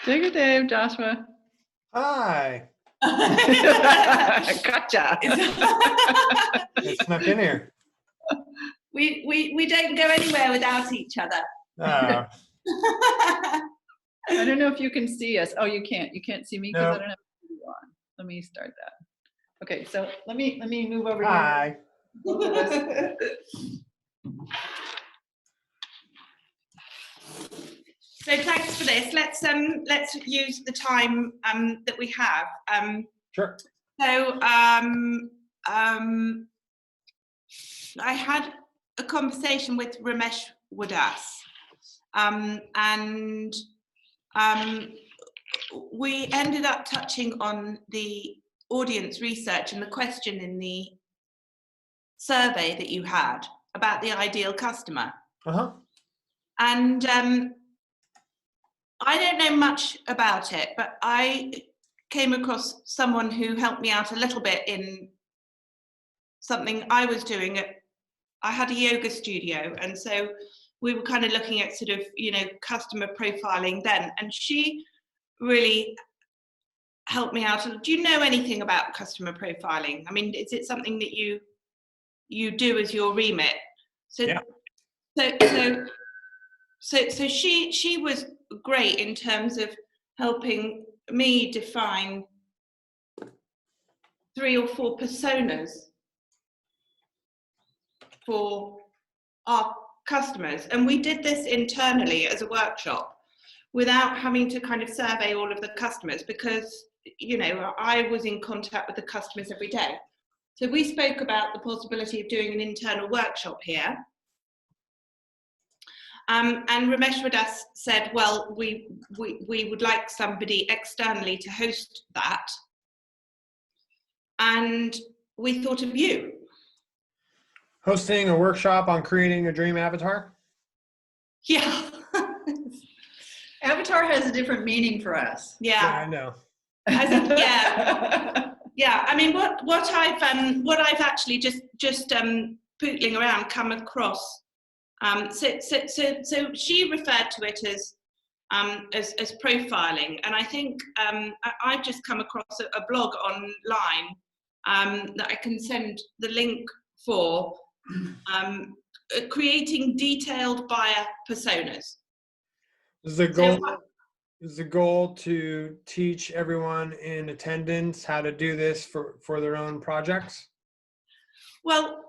Take it, Dave, Joshua. Hi. Gotcha. I snuck in here. We don't go anywhere without each other. Oh, I don't know if you can see us. Oh, you can't. You can't see me because No. I don't have video on. Let me start that. Okay, so let me move over here. hi. Both of us. So thanks for this. Let's use the time that we have. Sure. So I had a conversation with Ramesh Wadas, and we ended up touching on the audience research and the question in the survey that you had about the ideal customer. Uh-huh. And I don't know much about it, but I came across someone who helped me out a little bit in something I was doing. I had a yoga studio, and so we were kind of looking at sort of, customer profiling then, and she really helped me out. Do you know anything about customer profiling? I mean, is it something that you do as your remit? So, yeah. So she was great in terms of helping me define 3 or 4 personas for our customers, and we did this internally as a workshop without having to kind of survey all of the customers, because I was in contact with the customers every day. So we spoke about the possibility of doing an internal workshop here. And Ramesh Wadas said, well, we would like somebody externally to host that. And we thought of you. Hosting a workshop on creating a dream avatar? Yeah. Avatar has a different meaning for us. Yeah, I know. I think, yeah. Yeah, I mean, what I've actually just pootling around come across. So she referred to it as profiling, and I think I've just come across a blog online that I can send the link for, creating detailed buyer personas. Is the goal to teach everyone in attendance how to do this for their own projects? Well,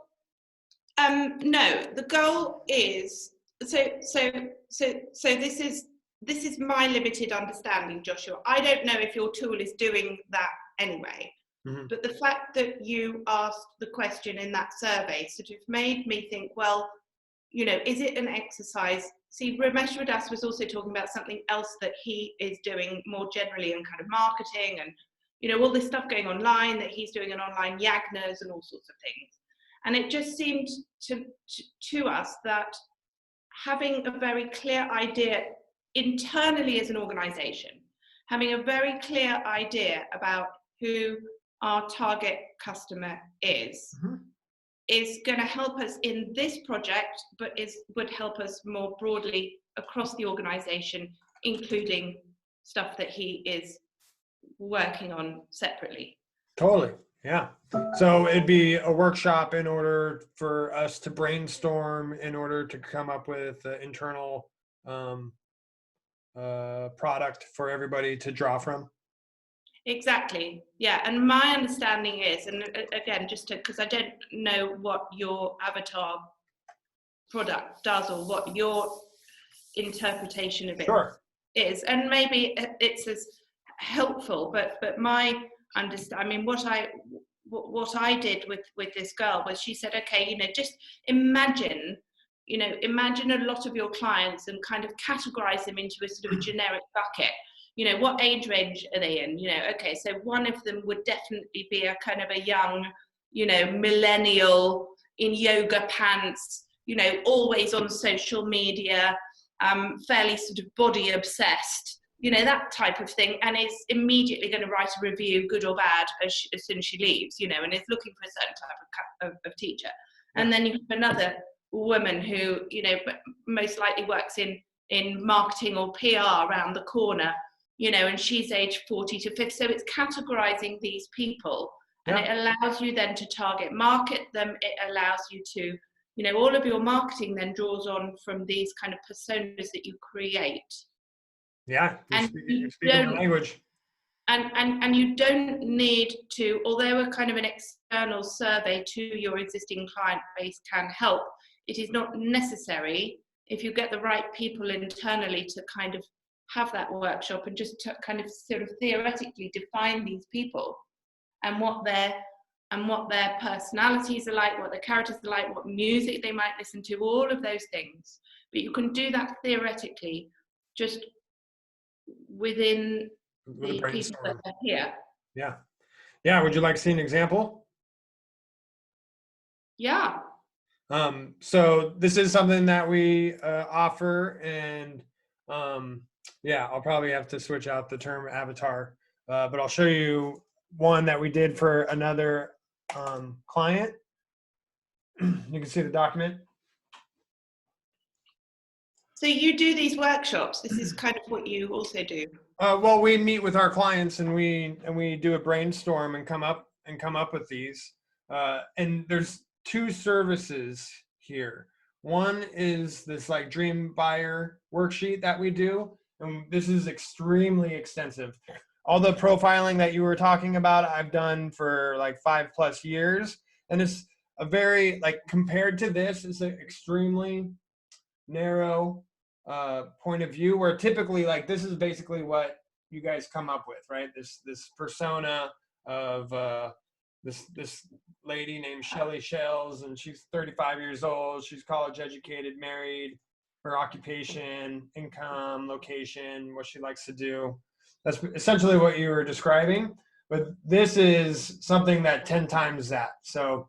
no. The goal is this is my limited understanding, Joshua. I don't know if your tool is doing that anyway. Mm-hmm. But the fact that you asked the question in that survey sort of made me think, well, is it an exercise? See, Ramesh Wadas was also talking about something else that he is doing more generally in kind of marketing and, all this stuff going online, that he's doing an online yagnas and all sorts of things. And it just seemed to us that having a very clear idea internally as an organization, having a very clear idea about who our target customer is, mm-hmm. is going to help us in this project, but would help us more broadly across the organization, including stuff that he is working on separately. Totally, yeah. So it'd be a workshop in order for us to brainstorm, in order to come up with an internal product for everybody to draw from. Exactly, yeah. And my understanding is, and again, because I don't know what your avatar product does or what your interpretation of it is, and maybe it's as helpful, but my understanding, what I did with this girl was, she said, okay, just imagine a lot of your clients and kind of categorize them into a sort of a generic bucket. What age range are they in? Okay, so one of them would definitely be a kind of a young, millennial in yoga pants, always on social media, fairly sort of body obsessed, that type of thing, and is immediately going to write a review, good or bad, as soon as she leaves, and is looking for a certain type of teacher. And then you have another woman who, most likely works in marketing or PR around the corner, you know, and she's aged 40 to 50. So it's categorizing these people, and Yeah. it allows you then to target market them. It allows you to, you know, all of your marketing then draws on from these kind of personas that you create. Yeah, you're And speaking, you you're speaking my don't, language. and you don't need to, although a kind of an external survey to your existing client base can help, it is not necessary if you get the right people internally to kind of have that workshop and just to kind of sort of theoretically define these people and what their personalities are like, what their characters are like, what music they might listen to, all of those things. But you can do that theoretically just within With a the people that brainstorm. are here. Yeah. Yeah. Would you like to see an example? Yeah. So this is something that we offer, and yeah, I'll probably have to switch out the term avatar, but I'll show you one that we did for another client. You can see the document. So you do these workshops. This is kind of what you also do. Well, we meet with our clients and we do a brainstorm and come up with these. And there's two services here. One is this like dream buyer worksheet that we do, and this is extremely extensive. All the profiling that you were talking about, I've done for like 5+ years, and it's a very, like, compared to this, it's an extremely narrow point of view, where typically, like, this is basically what you guys come up with, right? This persona of this lady named Shelly Shells, and she's 35 years old. She's college educated, married, her occupation, income, location, what she likes to do. That's essentially what you were describing, but this is something that 10 times that. So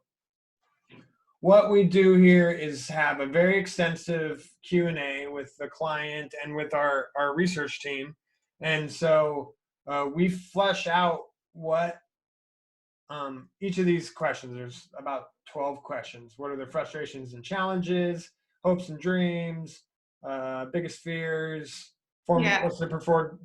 what we do here is have a very extensive Q&A with the client and with our research team. And so we flesh out what each of these questions, there's about 12 questions. What are their frustrations and challenges, hopes and dreams, biggest fears, Yeah. what's their preferred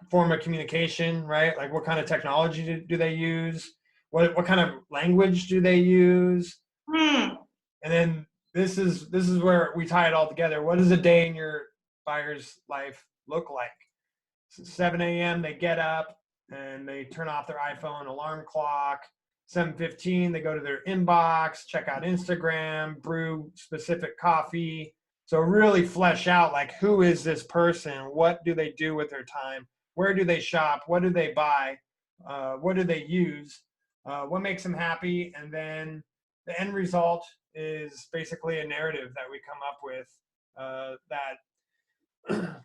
form of communication, right? Like, what kind of technology do they use? What kind of language do they use? Hmm. And then this is where we tie it all together. What does a day in your buyer's life look like? So 7 a.m. they get up and they turn off their iPhone alarm clock. 7:15 they go to their inbox, check out Instagram, brew specific coffee. So really flesh out, like, who is this person? What do they do with their time? Where do they shop? What do they buy? What do they use? What makes them happy? And then the end result is basically a narrative that we come up with that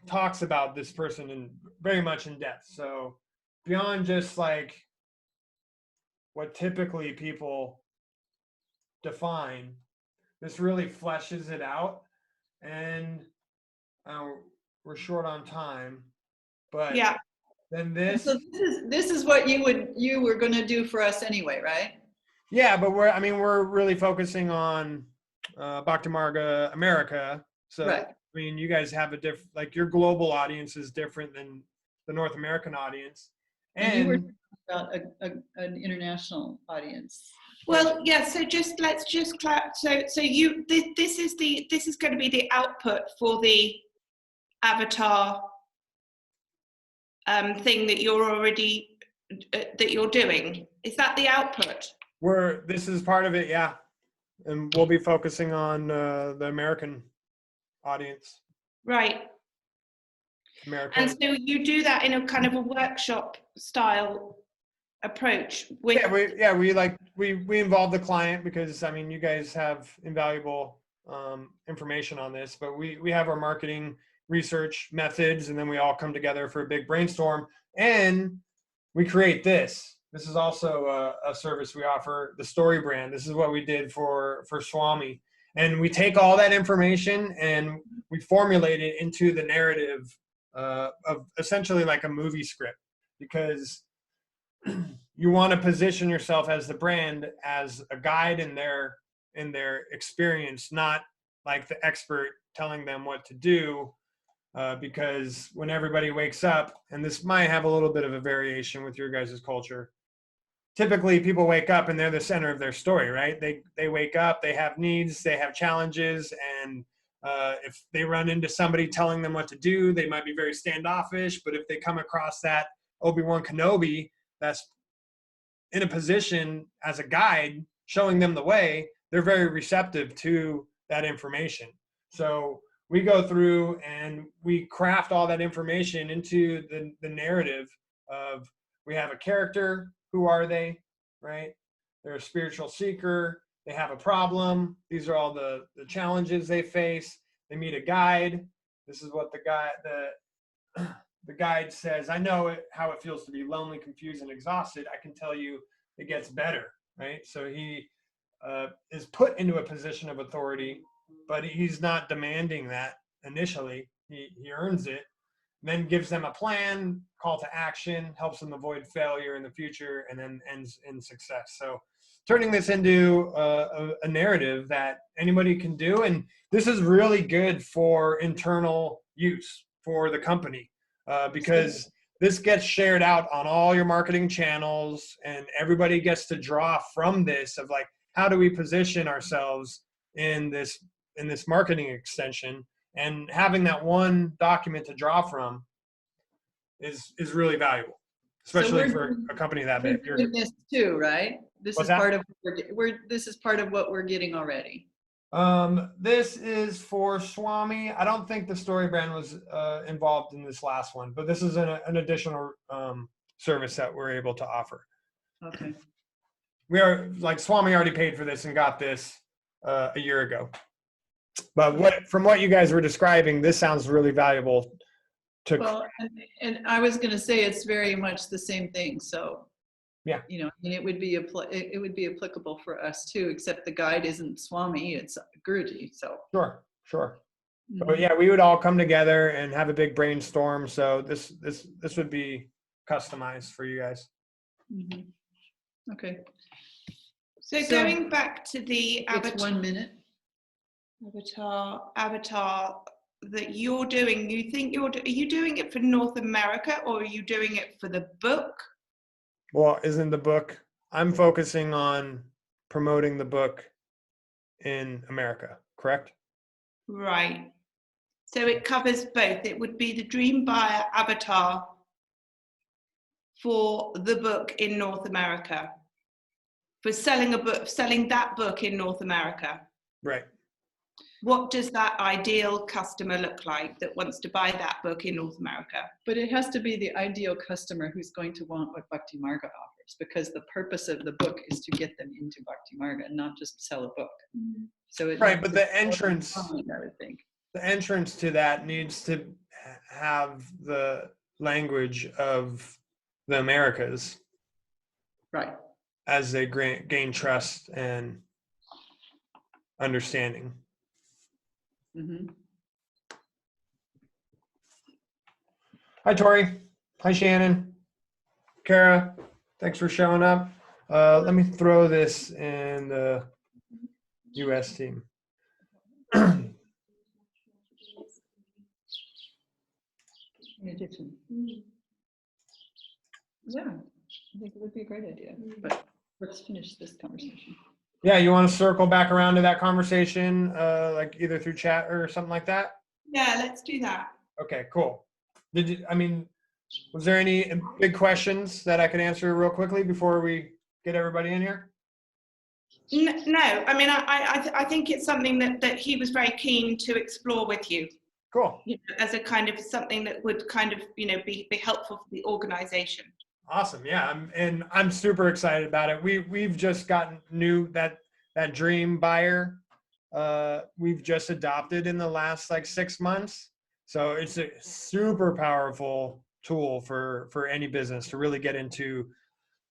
talks about this person in very much in depth. So beyond just like what typically people define, this really fleshes it out. And we're short on time, but Yeah. then So this is what you were going to do for us anyway, right? yeah, but we're really focusing on Bhakti Marga America. So Right. I mean, you guys have a different, like, your global audience is different than the North American audience. And you were And talking about an international audience. Well, yeah. So let's just so you this is going to be the output for the avatar thing that you're already that you're doing. Is that the output? this is part of it, yeah. And we'll be focusing on the American audience. Right. American. And so you do that in a kind of a workshop style approach with We involve the client, because I mean, you guys have invaluable information on this, but we have our marketing research methods, and then we all come together for a big brainstorm, and we create this. This is also a service we offer, the Story Brand. This is what we did for Swami. And we take all that information and we formulate it into the narrative of essentially like a movie script, because you want to position yourself as the brand, as a guide in their experience, not like the expert telling them what to do. because when everybody wakes up, and this might have a little bit of a variation with your guys' culture, typically people wake up and they're the center of their story, right? They wake up, they have needs, they have challenges, and if they run into somebody telling them what to do, they might be very standoffish. But if they come across that Obi-Wan Kenobi that's in a position as a guide showing them the way, they're very receptive to that information. So we go through and we craft all that information into the narrative of, we have a character, who are they, right? They're a spiritual seeker, they have a problem, these are all the challenges they face. They meet a guide. This is what the guide says, I know how it feels to be lonely, confused, and exhausted. I can tell you it gets better, right? So he is put into a position of authority, but he's not demanding that initially. He earns it, then gives them a plan, call to action, helps them avoid failure in the future, and then ends in success. So turning this into a narrative that anybody can do. And this is really good for internal use for the company, because this gets shared out on all your marketing channels, and everybody gets to draw from this of like, how do we position ourselves in this marketing extension? And having that one document to draw from is really valuable, especially for a company that big. We're doing this too, right? This What's is that? part of this is part of what we're getting already. This is for Swami. I don't think the story brand was involved in this last one, but this is an additional service that we're able to offer. Okay. We are, like, Swami already paid for this and got this a year ago. But from what you guys were describing, this sounds really valuable. Well, and I was going to say it's very much the same thing. So, yeah, you know, it would be applicable for us too, except the guide isn't Swami, it's Guruji. So sure. Mm-hmm. But yeah, we would all come together and have a big brainstorm. So this would be customized for you guys. Mm-hmm. Okay. So going back to the It's 1 minute. avatar that you're doing, you think are you doing it for North America, or are you doing it for the book? Well, isn't the book, I'm focusing on promoting the book in America, correct? Right. So it covers both. It would be the dream buyer avatar for the book in North America, for selling that book in North America. Right. What does that ideal customer look like that wants to buy that book in North America? But it has to be the ideal customer who's going to want what Bhakti Marga offers, because the purpose of the book is to get them into Bhakti Marga and not just sell a book. Mm-hmm. So it right, but the entrance, I would think. The entrance to that needs to have the language of the Americas, right, as they gain trust and understanding. Mm-hmm. Hi, Tori. Hi, Shannon. Kara, thanks for showing up. Let me throw this in the US team. In addition. Yeah, I think it would be a great idea, but let's finish this conversation. Yeah, you want to circle back around to that conversation, like either through chat or something like that? Yeah, let's do that. Okay, cool. Was there any big questions that I could answer real quickly before we get everybody in here? No, I mean, I think it's something that he was very keen to explore with you. Cool. You know, as a kind of something that would kind of, you know, be helpful for the organization. Awesome. Yeah, I'm super excited about it. We've just gotten that dream buyer. We've just adopted in the last like 6 months. So it's a super powerful tool for any business to really get into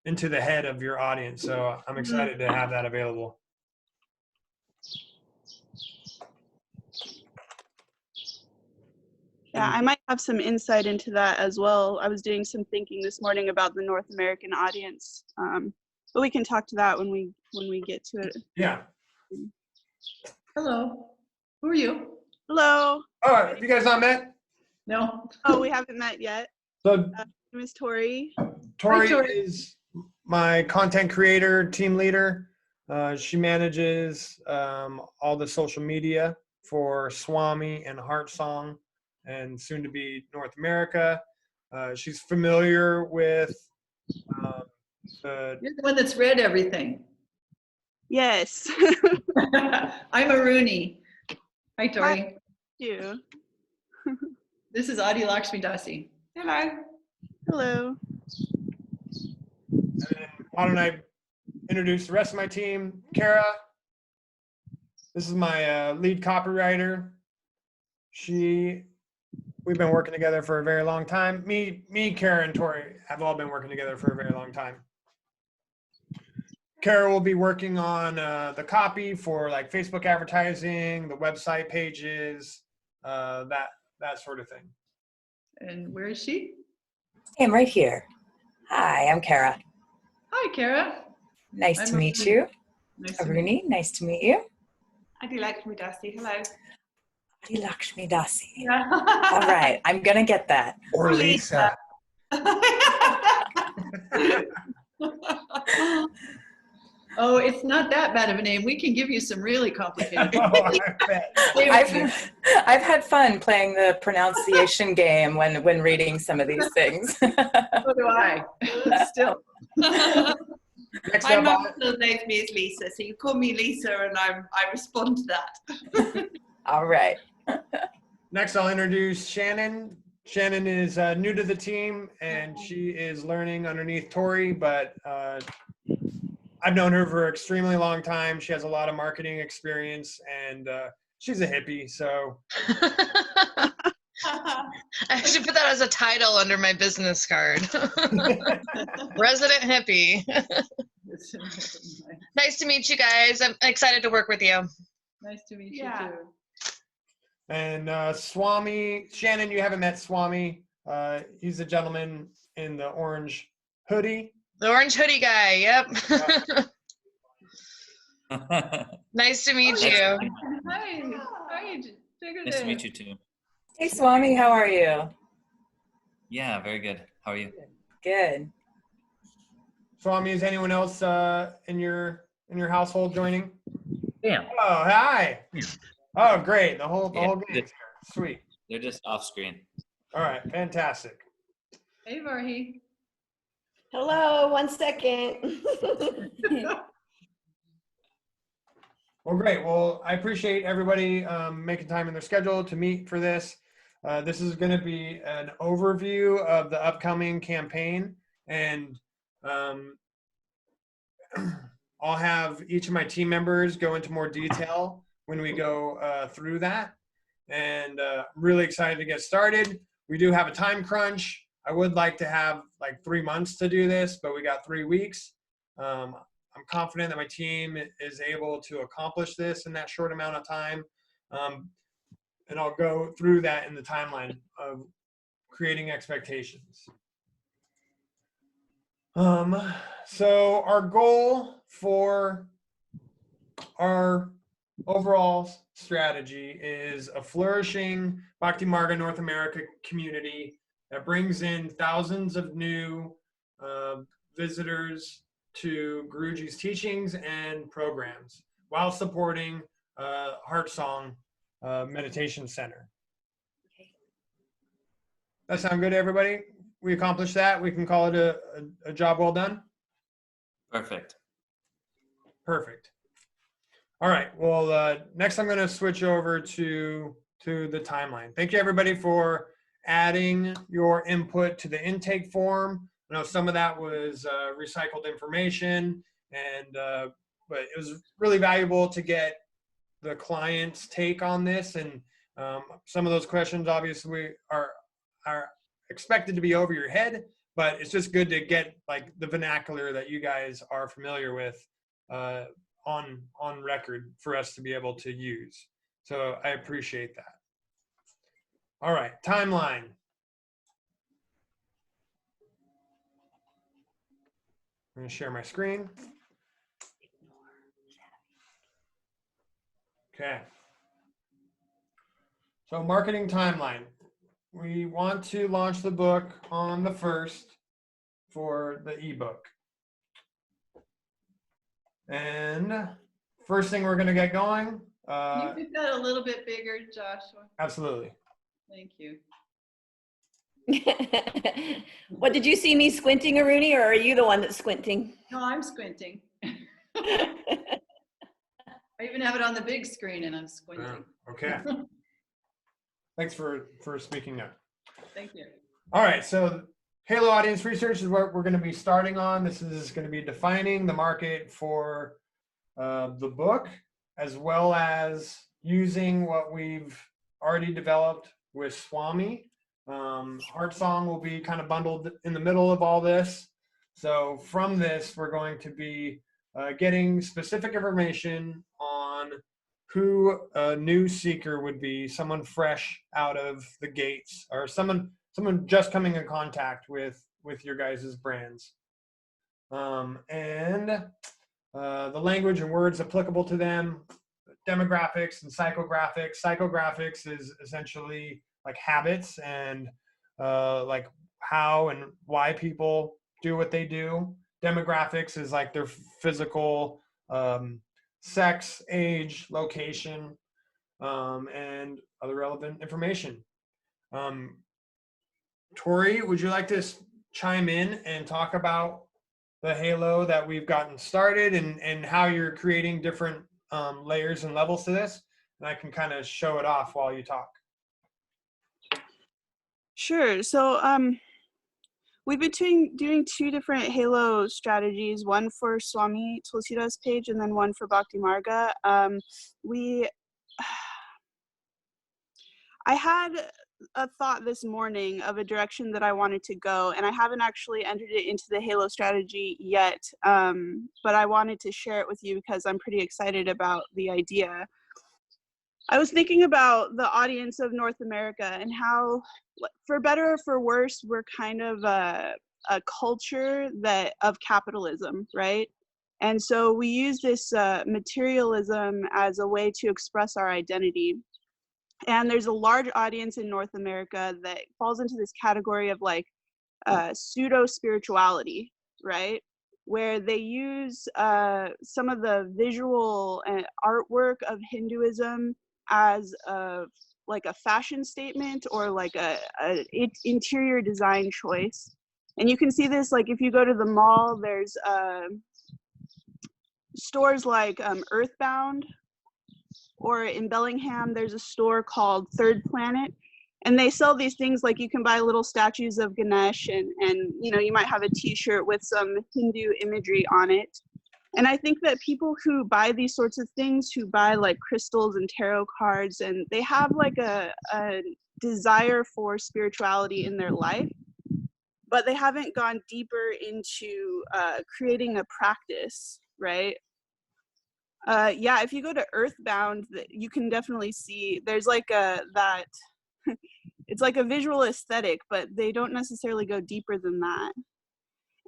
the head of your audience. So I'm excited to have that available. Yeah, I might have some insight into that as well. I was doing some thinking this morning about the North American audience, but we can talk to that when we get to it. Yeah. Hello. Who are you? Hello. Oh, have you guys not met? No. Oh, we haven't met yet. So Miss Tori. Tori Tori. is my content creator, team leader. She manages all the social media for Swami and Heart Song and soon to be North America. She's familiar with the You're the one that's read everything. Yes. I'm a Rooney. Hi, Tori. You. This is Adi Lakshmi Dasi. Hello. Hello. And then why don't I introduce the rest of my team? Kara, this is my lead copywriter. We've been working together for a very long time. Me, Kara, and Tori have all been working together for a very long time. Kara will be working on the copy for like Facebook advertising, the website pages, that sort of thing. And where is she? Hey, I'm right here. Hi, I'm Kara. Hi, Kara. Nice I'm to meet Aruni. you. Nice to meet Aruni, nice to meet you. Adi Lakshmi Dasi. Hello. Adi Lakshmi Dasi. Yeah. All right, I'm gonna get that. Or Lisa. Oh, it's not that bad of a name. We can give you some really complicated. Oh, I bet. I've had fun playing the pronunciation game when reading some of these things. So do I. Still. Next My up, mum still knows me as Lisa, so you call me Lisa and I respond to that. All right. next I'll introduce Shannon. Shannon is new to the team and she is learning underneath Tori, but I've known her for an extremely long time. She has a lot of marketing experience and she's a hippie, so. I should put that as a title under my business card. Resident hippie. Nice to meet you guys. I'm excited to work with you. Nice to meet Yeah. you too. And Swami, Shannon, you haven't met Swami. He's a gentleman in the orange hoodie. The orange hoodie guy. Yep. Nice to meet you. Hi. Hi. Figured Nice to it. meet you too. Hey, Swami, how are you? Yeah, very good. How are you? Good. Swami, is anyone else in your household joining? Yeah. Oh, hi. Oh, great. The whole gang's here. Sweet. They're just off screen. All right, fantastic. Hey, Varhi. Hello, 1 second. Well, great. Well, I appreciate everybody making time in their schedule to meet for this. This is going to be an overview of the upcoming campaign, and I'll have each of my team members go into more detail when we go through that. And really excited to get started. We do have a time crunch. I would like to have like 3 months to do this, but we got 3 weeks. I'm confident that my team is able to accomplish this in that short amount of time. And I'll go through that in the timeline of creating expectations. So our goal for our overall strategy is a flourishing Bhakti Marga North America community that brings in thousands of new visitors to Guruji's teachings and programs while supporting Heart Song Meditation Center. That sound good to everybody? We accomplished that. We can call it a job well done. Perfect. Perfect. All right. Well, next I'm going to switch over to the timeline. Thank you everybody for adding your input to the intake form. I know some of that was recycled information, and but it was really valuable to get the client's take on this. And some of those questions obviously are expected to be over your head, but it's just good to get like the vernacular that you guys are familiar with on record for us to be able to use. So I appreciate that. All right, timeline. I'm going to share my screen. Okay. So marketing timeline. we want to launch the book on the 1st for the ebook. And first thing we're going to get going. Can you make that a little bit bigger, Joshua? Absolutely. Thank you. What, did you see me squinting, Aruni, or are you the one that's squinting? No, I'm squinting. I even have it on the big screen and I'm squinting. Okay. Thanks for speaking up. Thank you. All right, so Halo audience research is what we're going to be starting on. This is going to be defining the market for the book, as well as using what we've already developed with Swami. Heart Song will be kind of bundled in the middle of all this. So from this, we're going to be getting specific information on who a new seeker would be, someone fresh out of the gates, or someone just coming in contact with your guys' brands. And the language and words applicable to them, demographics and psychographics. Psychographics is essentially like habits and like how and why people do what they do. Demographics is like their physical sex, age, location, and other relevant information. Tori, would you like to chime in and talk about the Halo that we've gotten started and how you're creating different layers and levels to this? And I can kind of show it off while you talk. Sure. So we've been doing two different Halo strategies, one for Swami Tulsidas page and then one for Bhakti Marga. I had a thought this morning of a direction that I wanted to go, and I haven't actually entered it into the Halo strategy yet, but I wanted to share it with you because I'm pretty excited about the idea. I was thinking about the audience of North America and how, for better or for worse, we're kind of a culture of capitalism, right? And so we use this materialism as a way to express our identity. And there's a large audience in North America that falls into this category of like pseudo spirituality, right? Where they use some of the visual artwork of Hinduism as like a fashion statement or like a interior design choice. And you can see this like if you go to the mall, there's stores like Earthbound, or in Bellingham, there's a store called Third Planet, and they sell these things like you can buy little statues of Ganesh and you know, you might have a t-shirt with some Hindu imagery on it. And I think that people who buy these sorts of things, who buy like crystals and tarot cards, and they have like a desire for spirituality in their life, but they haven't gone deeper into creating a practice, right? Yeah, if you go to Earthbound, you can definitely see there's like that it's like a visual aesthetic, but they don't necessarily go deeper than that.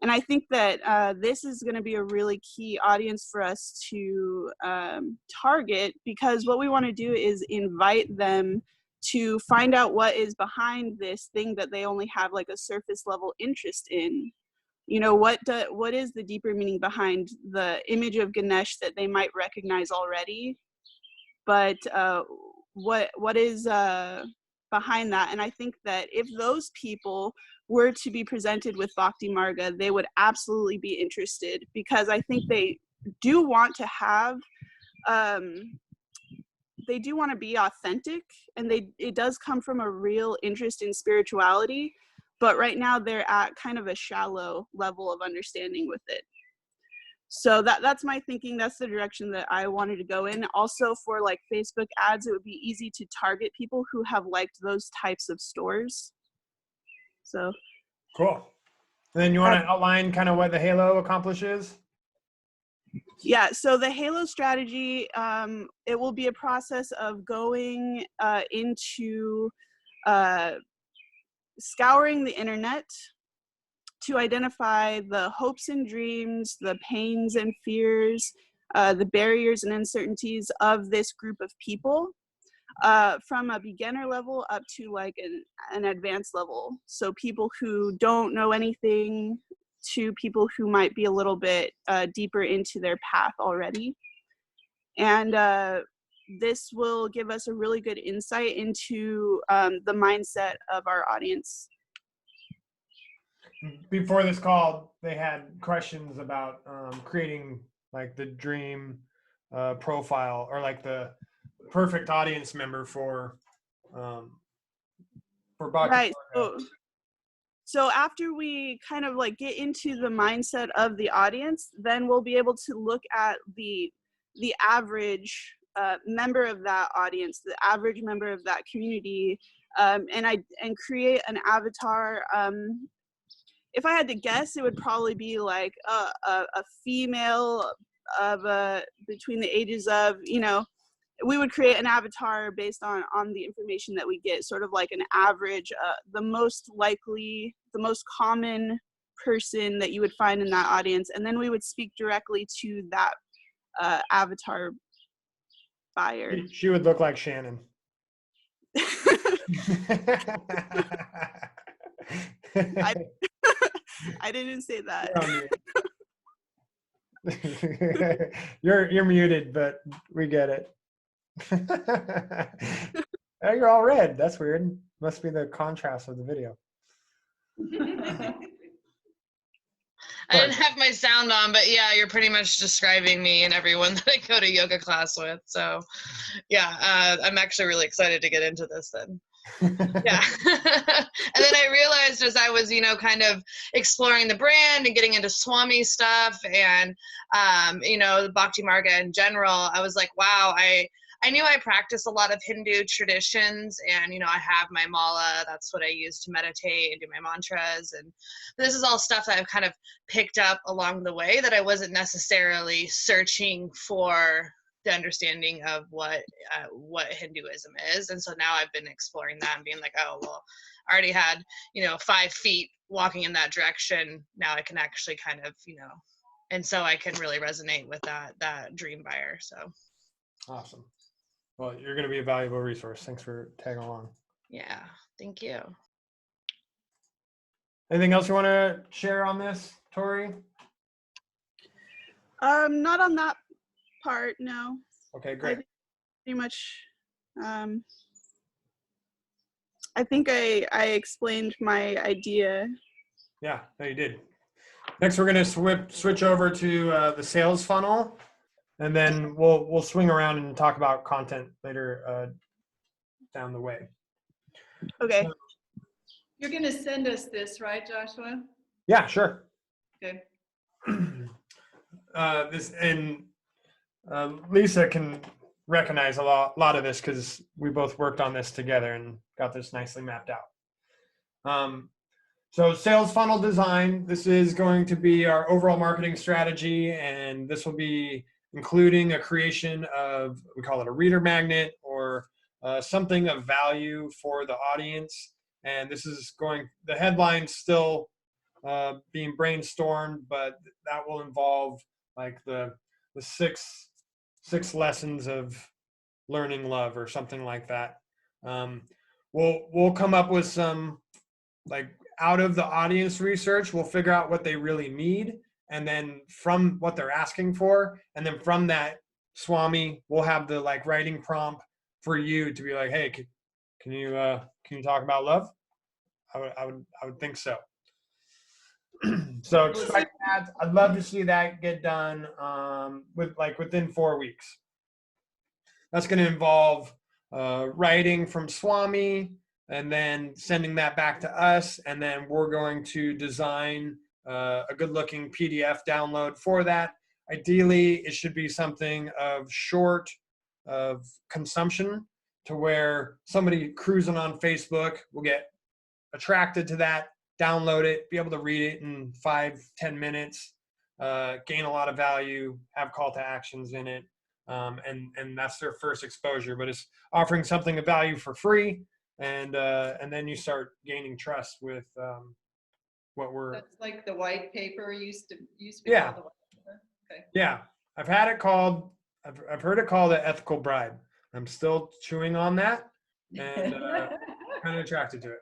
And I think that this is going to be a really key audience for us to target, because what we want to do is invite them to find out what is behind this thing that they only have like a surface level interest in. You know, what is the deeper meaning behind the image of Ganesh that they might recognize already, but what is behind that? And I think that if those people were to be presented with Bhakti Marga, they would absolutely be interested, because I think they do want to have, they do want to be authentic, and it does come from a real interest in spirituality. But right now they're at kind of a shallow level of understanding with it. So that's my thinking. That's the direction that I wanted to go in. Also for like Facebook ads, it would be easy to target people who have liked those types of stores. So. Cool. And then you want to outline kind of what the Halo accomplishes? Yeah, so the Halo strategy, it will be a process of going into scouring the internet to identify the hopes and dreams, the pains and fears, the barriers and uncertainties of this group of people. from a beginner level up to like an advanced level. So people who don't know anything to people who might be a little bit deeper into their path already. And this will give us a really good insight into the mindset of our audience. Before this call, they had questions about creating like the dream profile or like the perfect audience member for Bhakti. Right. So after we kind of like get into the mindset of the audience, then we'll be able to look at the average member of that audience, the average member of that community, and create an avatar. If I had to guess, it would probably be like a female of between the ages of, we would create an avatar based on the information that we get, sort of like an average, the most likely, the most common person that you would find in that audience. And then we would speak directly to that avatar buyer. She would look like Shannon. I didn't say that. You're muted, but we get it. Oh, you're all red. That's weird. Must be the contrast of the video. I didn't have my sound on, but yeah, you're pretty much describing me and everyone that I go to yoga class with. So yeah, I'm actually really excited to get into this then. Yeah. And then I realized as I was, kind of exploring the brand and getting into Swami stuff and, the Bhakti Marga in general, I was like, wow, I knew I practice a lot of Hindu traditions and, I have my mala, that's what I use to meditate and do my mantras. And this is all stuff that I've kind of picked up along the way that I wasn't necessarily searching for the understanding of what Hinduism is. And so now I've been exploring that and being like, oh, well, I already had, 5 feet walking in that direction. Now I can actually kind of, and so I can really resonate with that dream buyer. So. Awesome. Well, you're going to be a valuable resource. Thanks for tagging along. Yeah. Thank you. Anything else you want to share on this, Tori? Not on that part, no. Okay, great. Pretty much, I think I explained my idea. Yeah, no, you did. Next, we're going to switch over to the sales funnel, and then we'll swing around and talk about content later down the way. Okay. You're going to send us this, right, Joshua? Yeah, sure. Okay. Lisa can recognize a lot of this because we both worked on this together and got this nicely mapped out. So sales funnel design, this is going to be our overall marketing strategy, and this will be including a creation of, we call it a reader magnet or something of value for the audience. And this is the headline's still being brainstormed, but that will involve like the 6 lessons of learning love or something like that. We'll come up with some, like, out of the audience research, we'll figure out what they really need, and then from what they're asking for, and then from that, Swami, we'll have the like writing prompt for you to be like, hey, can you talk about love? I would think so. So expect that. I'd love to see that get done within 4 weeks. That's going to involve writing from Swami and then sending that back to us, and then we're going to design a good-looking PDF download for that. Ideally, it should be something of short of consumption to where somebody cruising on Facebook will get attracted to that, download it, be able to read it in 5-10 minutes, gain a lot of value, have call to actions in it, and that's their first exposure. But it's offering something of value for free, and then you start gaining trust with what we're. That's like the white paper used to be Yeah. called the white paper. Okay. Yeah, I've heard it called the ethical bribe. I'm still chewing on that and kind of attracted to it.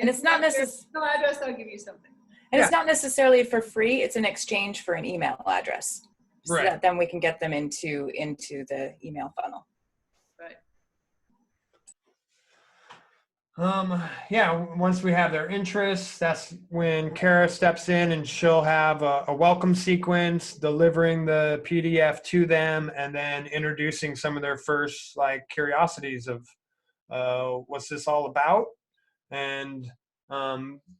And it's not No address, I'll give you something. And it's Yeah. not necessarily for free. It's in exchange for an email address, so Right. that then we can get them into the email funnel. Right. Yeah, once we have their interests, that's when Kara steps in and she'll have a welcome sequence, delivering the PDF to them, and then introducing some of their first like curiosities of what's this all about, and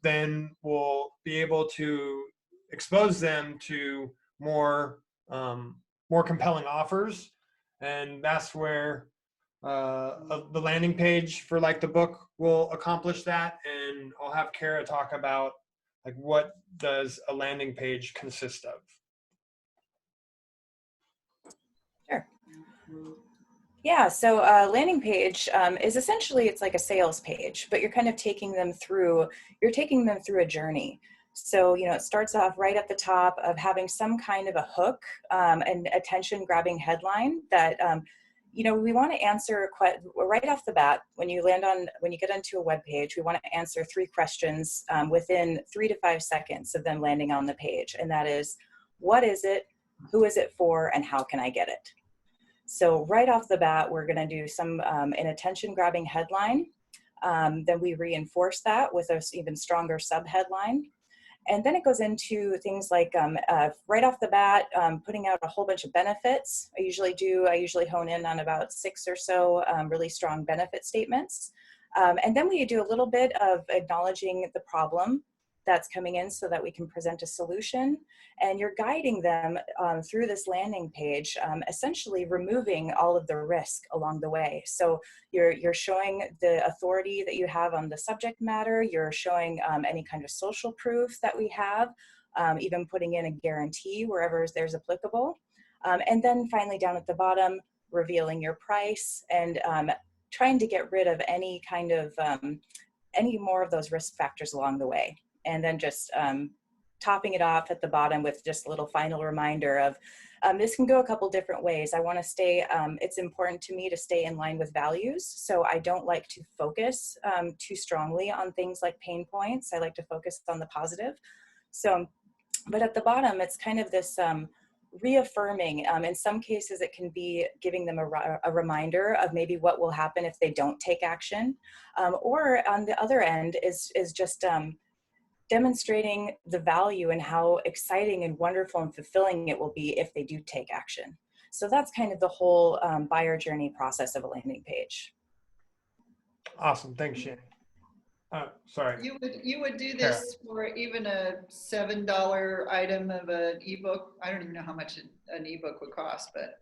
then we'll be able to expose them to more more compelling offers, and that's where the landing page for like the book will accomplish that. And I'll have Kara talk about like what does a landing page consist of. Sure. Yeah, so landing page is essentially, it's like a sales page, but you're kind of taking them through a journey. So, it starts off right at the top of having some kind of a hook, and attention grabbing headline that, we want to answer right off the bat. When you get onto a web page, we want to answer 3 questions within 3 to 5 seconds of them landing on the page. And that is, what is it? Who is it for? And how can I get it? So right off the bat, we're going to do some an attention grabbing headline. Then we reinforce that with an even stronger subheadline. And then it goes into things like right off the bat, putting out a whole bunch of benefits. I usually hone in on about 6 or so really strong benefit statements. And then we do a little bit of acknowledging the problem that's coming in so that we can present a solution. And you're guiding them through this landing page, essentially removing all of the risk along the way. So you're showing the authority that you have on the subject matter. You're showing any kind of social proof that we have, even putting in a guarantee wherever there's applicable. And then finally down at the bottom, revealing your price and trying to get rid of any kind of any more of those risk factors along the way. And then just topping it off at the bottom with just a little final reminder of this can go a couple different ways. I want to stay, it's important to me to stay in line with values. So I don't like to focus too strongly on things like pain points. I like to focus on the positive. So, but at the bottom, it's kind of this reaffirming. In some cases, it can be giving them a reminder of maybe what will happen if they don't take action. Or on the other end is just demonstrating the value and how exciting and wonderful and fulfilling it will be if they do take action. So that's kind of the whole buyer journey process of a landing page. Awesome, thanks, Shane. Sorry. You would do this for even a $7 item of an ebook. I don't even know how much an ebook would cost, but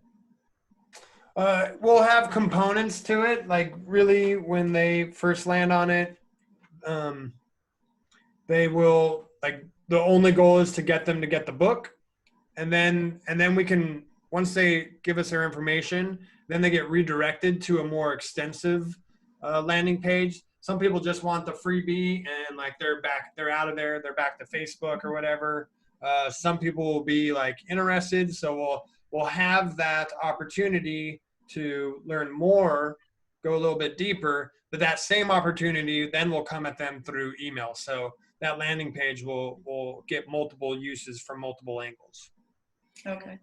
we'll have components to it. Like really, when they first land on it, they will the only goal is to get them to get the book, and then we can, once they give us their information, then they get redirected to a more extensive landing page. Some people just want the freebie and they're out of there, they're back to Facebook or whatever. Some people will be interested, so we'll have that opportunity to learn more, go a little bit deeper, but that same opportunity then will come at them through email. So that landing page will get multiple uses from multiple angles. okay.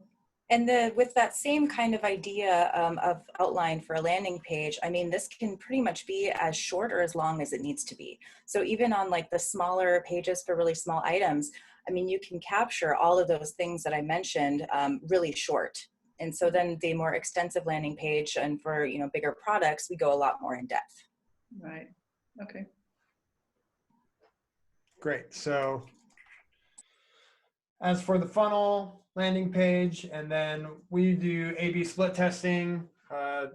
And with that same kind of idea of outline for a landing page, I mean, this can pretty much be as short or as long as it needs to be. So even on the smaller pages for really small items, I mean, you can capture all of those things that I mentioned really short. And so then the more extensive landing page and for, bigger products, we go a lot more in depth. Right. Okay. Great. So as for the funnel landing page, and then we do A/B split testing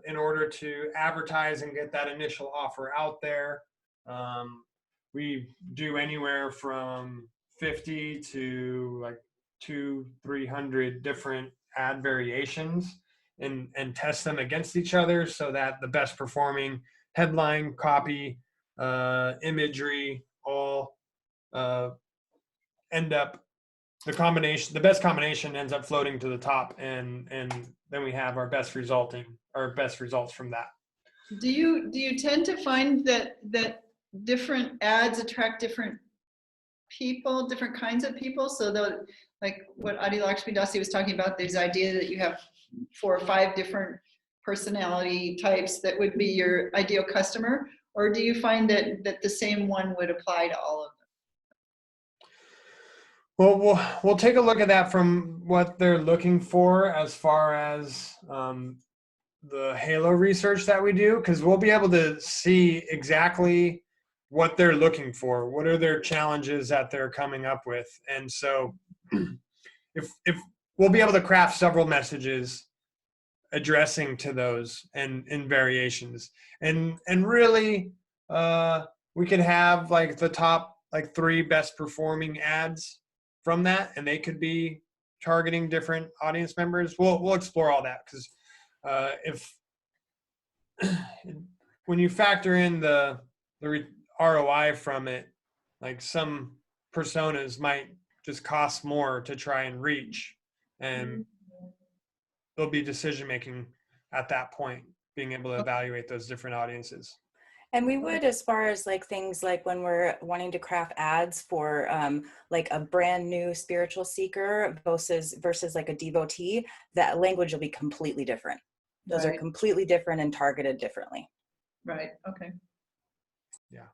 in order to advertise and get that initial offer out there. We do anywhere from 50 to 200-300 different ad variations and test them against each other so that the best performing headline, copy, imagery all end up the best combination ends up floating to the top, and then we have our best results from that. Do you tend to find that different ads attract different people, different kinds of people? So like what Adi Lakshmi Dasi was talking about, this idea that you have 4 or 5 different personality types that would be your ideal customer, or do you find that the same one would apply to all of them? Well, we'll take a look at that from what they're looking for as far as the halo research that we do, because we'll be able to see exactly what they're looking for, what are their challenges that they're coming up with. And so if we'll be able to craft several messages addressing to those and in variations, and really we could have like the top like 3 best performing ads from that, and they could be targeting different audience members. We'll explore all that, because if when you factor in the ROI from it, like some personas might just cost more to try and reach, and there'll be decision making at that point, being able to evaluate those different audiences. And we would, as far as like things like when we're wanting to craft ads for like a brand new spiritual seeker versus like a devotee, that language will be completely different. Those are completely different and targeted differently. Right. Okay. Yeah.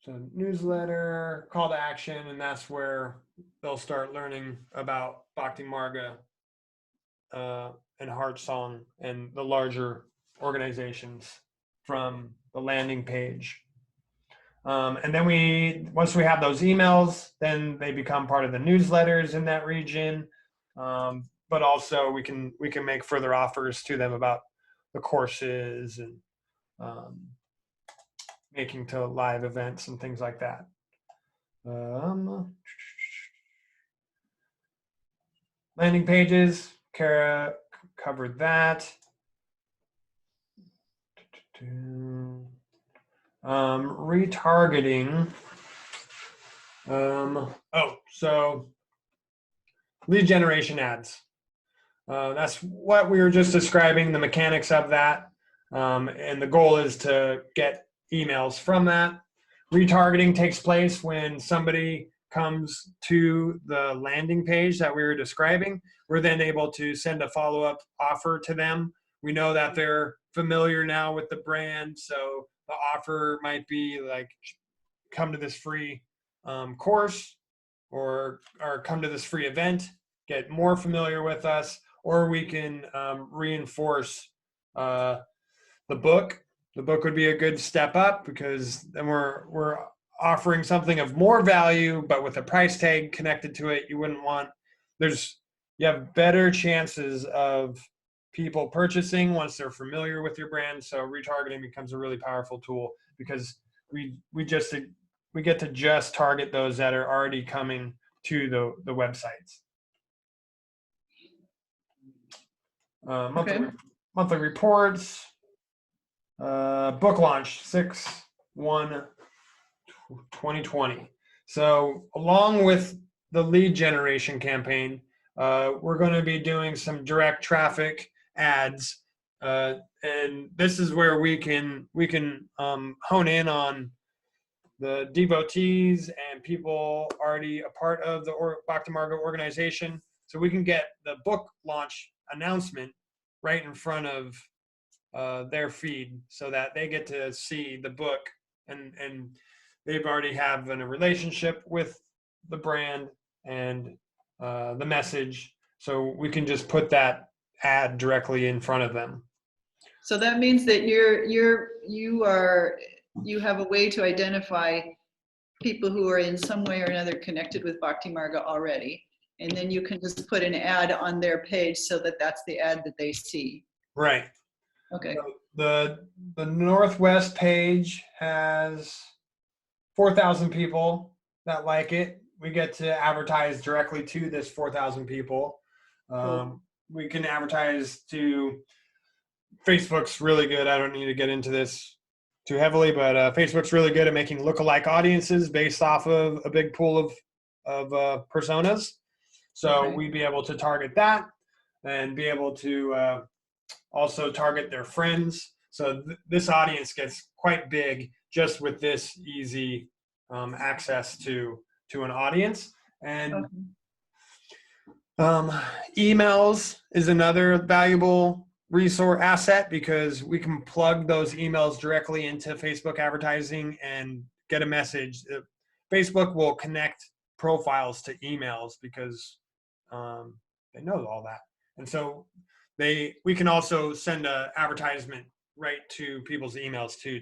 So newsletter, call to action, and that's where they'll start learning about Bhakti Marga and Heart Song and the larger organizations from the landing page. And then once we have those emails, then they become part of the newsletters in that region. But also we can make further offers to them about the courses and making to live events and things like that. Landing pages, Kara covered that. Retargeting. So lead generation ads. That's what we were just describing, the mechanics of that. And the goal is to get emails from that. Retargeting takes place when somebody comes to the landing page that we were describing. We're then able to send a follow-up offer to them. We know that they're familiar now with the brand, so the offer might be like, come to this free course, or come to this free event, get more familiar with us, or we can reinforce the book. The book would be a good step up, because then we're offering something of more value, but with a price tag connected to it. You have better chances of people purchasing once they're familiar with your brand. So retargeting becomes a really powerful tool, because we get to just target those that are already coming to the websites. Monthly reports. Book launch 6/1/2020. So along with the lead generation campaign, we're going to be doing some direct traffic ads, and this is where we can hone in on the devotees and people already a part of the Bhakti Marga organization, so we can get the book launch announcement right in front of their feed, so that they get to see the book, and they've already have a relationship with the brand and the message, so we can just put that ad directly in front of them. So that means that you have a way to identify people who are in some way or another connected with Bhakti Marga already, and then you can just put an ad on their page so that that's the ad that they see. Right. Okay. So the Northwest page has 4,000 people that like it. We get to advertise directly to this 4,000 people. We can advertise to Facebook's really good. I don't need to get into this too heavily, but Facebook's really good at making lookalike audiences based off of a big pool of personas. So Okay. we'd be able to target that and be able to also target their friends. So this audience gets quite big just with this easy access to an audience. And emails is another valuable resource asset because we can plug those emails directly into Facebook advertising and get a message. Facebook will connect profiles to emails because they know all that. And so we can also send an advertisement right to people's emails too.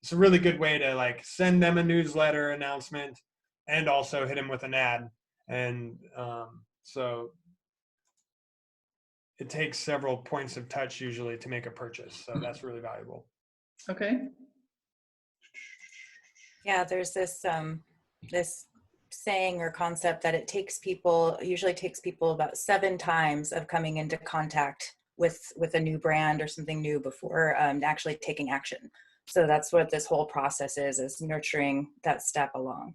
It's a really good way to like send them a newsletter announcement and also hit them with an ad. And so it takes several points of touch usually to make a purchase. So that's really valuable. Okay. Yeah, there's this this saying or concept that usually takes people about 7 times of coming into contact with a new brand or something new before actually taking action. So that's what this whole process is nurturing that step along.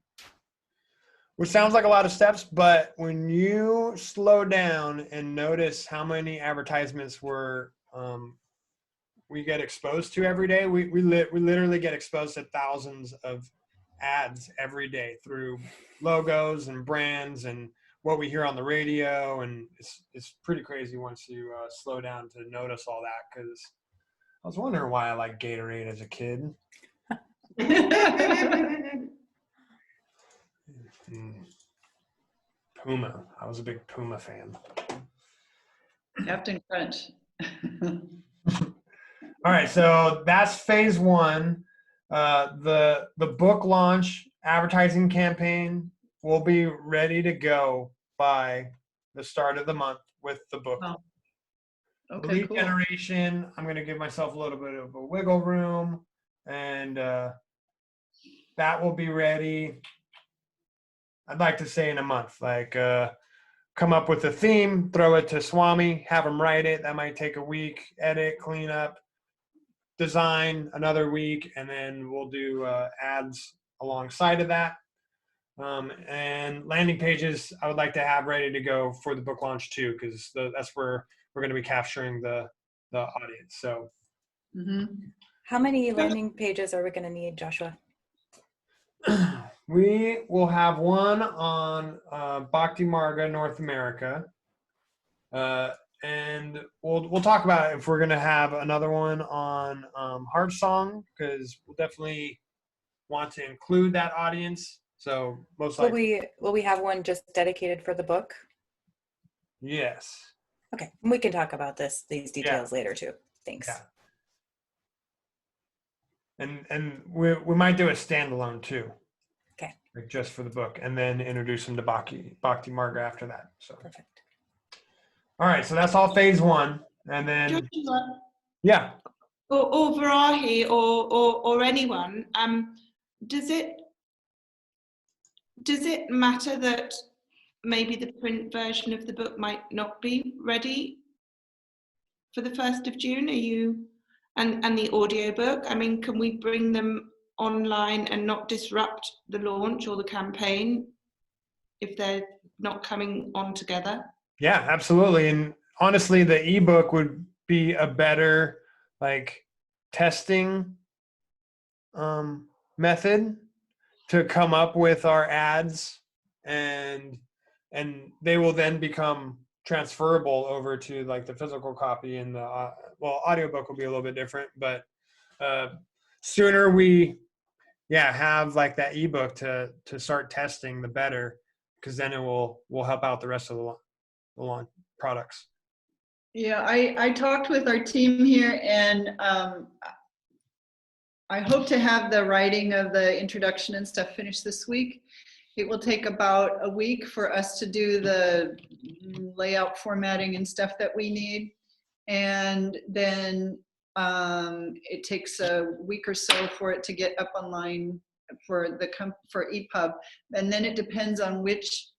Which sounds like a lot of steps, but when you slow down and notice how many advertisements we get exposed to every day, we literally get exposed to thousands of ads every day through logos and brands and what we hear on the radio, and it's pretty crazy once you slow down to notice all that. Because I was wondering why I liked Gatorade as a kid. Puma. I was a big Puma fan. Captain Crunch. All right, so that's phase 1. The book launch advertising campaign will be ready to go by the start of the month with the book. Wow. Okay, Lead cool. generation, I'm going to give myself a little bit of a wiggle room, and that will be ready. I'd like to say in a month, like come up with a theme, throw it to Swami, have him write it. That might take a week, edit, clean up, design another week, and then we'll do ads alongside of that. And landing pages I would like to have ready to go for the book launch too, because that's where we're going to be capturing the audience. So How many landing pages are we going to need, Joshua? We will have one on Bhakti Marga North America, and we'll talk about if we're going to have another one on Heart Song, because we'll definitely want to include that audience. So most likely, Will we have one just dedicated for the book? yes. Okay, we can talk about these details later too. Thanks. Yeah. And we might do a standalone too. Okay. Like just for the book, and then introduce them to Bhakti Marga after that. So Perfect. All right, so that's all phase 1, and then Joshua, yeah. or Varahi or anyone, does it matter that maybe the print version of the book might not be ready for the 1st of June? Are you and the audiobook? I mean, can we bring them online and not disrupt the launch or the campaign if they're not coming on together? Yeah, absolutely. And honestly, the ebook would be a better like testing method to come up with our ads, and they will then become transferable over to like the physical copy, and the audiobook will be a little bit different, but sooner we have like that ebook to start testing, the better, because then it will help out the rest of the launch products. Yeah, I talked with our team here, and I hope to have the writing of the introduction and stuff finished this week. It will take about a week for us to do the layout formatting and stuff that we need. And then it takes a week or so for it to get up online for EPUB. And then it depends on which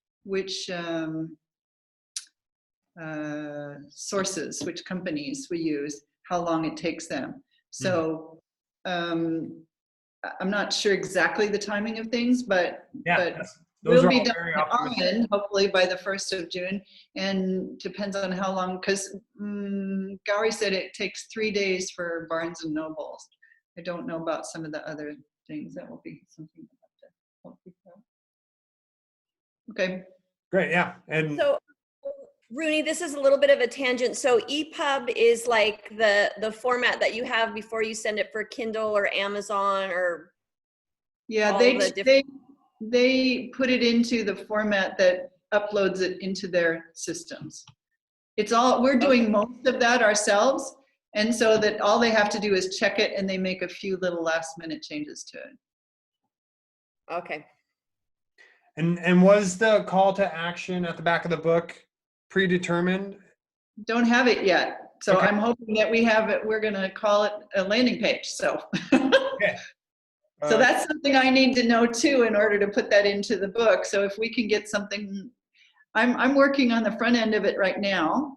sources, which companies we use, how long it takes them. So I'm not sure exactly the timing of things, but those will are be all done very optimistic. on, hopefully by the 1st of June, and depends on how long, because Gowrie said it takes 3 days for Barnes and Nobles. I don't know about some of the other things. That will be something to help people out. Okay. Great, yeah. And So, Rooney, this is a little bit of a tangent. So EPUB is like the format that you have before you send it for Kindle or Amazon or Yeah, all they the different. they put it into the format that uploads it into their systems. It's all, we're doing most of that ourselves, and so that all they have to do is check it, and they make a few little last minute changes to it. Okay. And was the call to action at the back of the book predetermined? Don't have it yet, so Okay. I'm hoping that we have it. We're going to call it a landing page. So, Okay. So that's something I need to know too in order to put that into the book. So if we can get something, I'm working on the front end of it right now,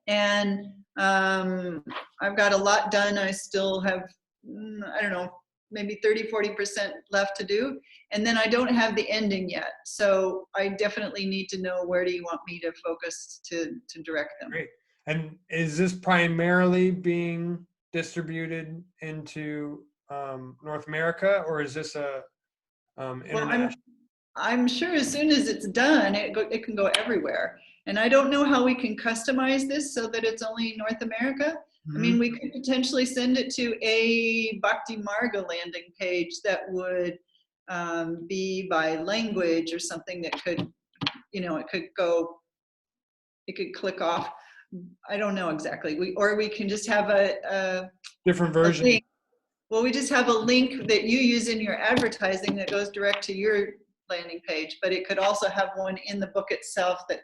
and I've got a lot done. I still have, I don't know, maybe 30–40% left to do, and then I don't have the ending yet. So I definitely need to know, where do you want me to focus to direct them. Great. And is this primarily being distributed into North America, or is this a international? Well, I'm sure as soon as it's done, it can go everywhere. And I don't know how we can customize this so that it's only North America. I mean, we could potentially send it to a Bhakti Marga landing page that would be by language or something that could, it could go, it could click off. I don't know exactly. Or we can just have a different version. link. Well, we just have a link that you use in your advertising that goes direct to your landing page, but it could also have one in the book itself that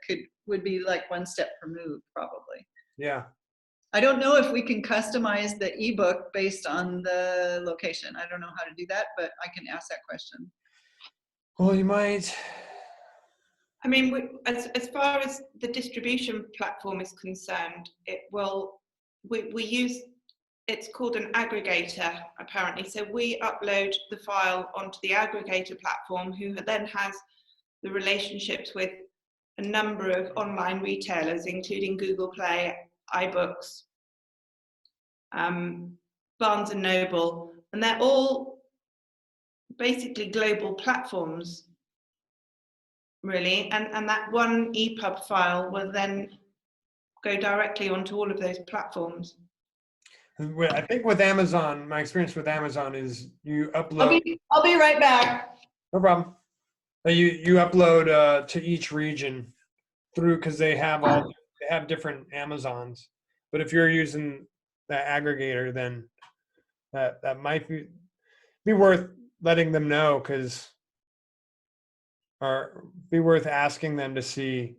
would be like one step removed, probably. Yeah. I don't know if we can customize the ebook based on the location. I don't know how to do that, but I can ask that question. Well, you might. I mean, as far as the distribution platform is concerned, we use, it's called an aggregator apparently. So we upload the file onto the aggregator platform, who then has the relationships with a number of online retailers, including Google Play, iBooks, Barnes and Noble, and they're all basically global platforms, really. And that one EPUB file will then go directly onto all of those platforms. I think with Amazon, my experience with Amazon is you upload. I'll be right back. No problem. You upload to each region through, because they have different Amazons. But if you're using that aggregator, then that might be worth letting them know, or be worth asking them to see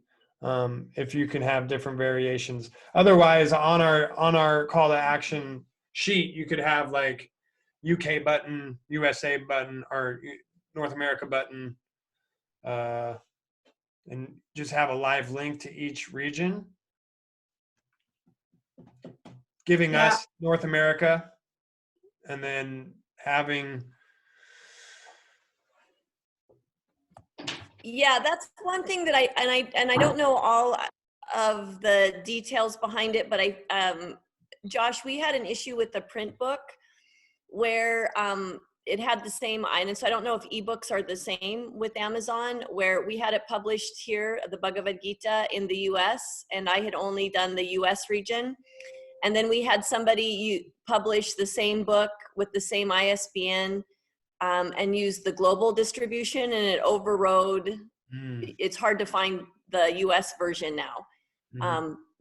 if you can have different variations. Otherwise, on our call to action sheet, you could have like UK button, USA button, or North America button, and just have a live link to each region, giving us North America, and then having. Yeah, that's one thing that I don't know all of the details behind it, but Josh, we had an issue with the print book where it had the same, and so I don't know if ebooks are the same with Amazon, where we had it published here, the Bhagavad Gita, in the US, and I had only done the US region. And then we had somebody publish the same book with the same ISBN and use the global distribution, and it overrode. It's hard to find the US version now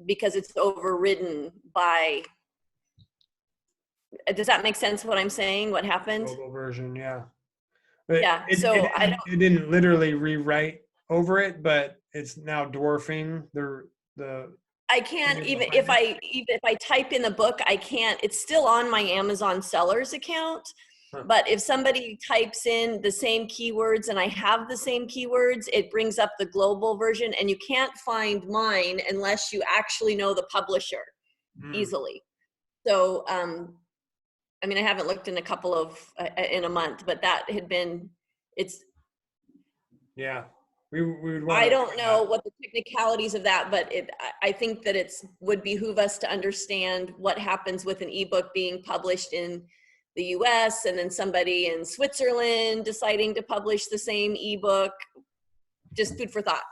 because it's overridden by. Does that make sense what I'm saying? What happened? Global version, yeah. But yeah. It didn't literally rewrite over it, but it's now dwarfing the. I can't even if I type in the book, I can't. It's still on my Amazon sellers account. But if somebody types in the same keywords and I have the same keywords, it brings up the global version, and you can't find mine unless you actually know the publisher easily. So, I mean, I haven't looked in in a month, but that had been, Yeah, we would want. I don't know what the technicalities of that, but I think that would behoove us to understand what happens with an ebook being published in the US and then somebody in Switzerland deciding to publish the same ebook. Just food for thought.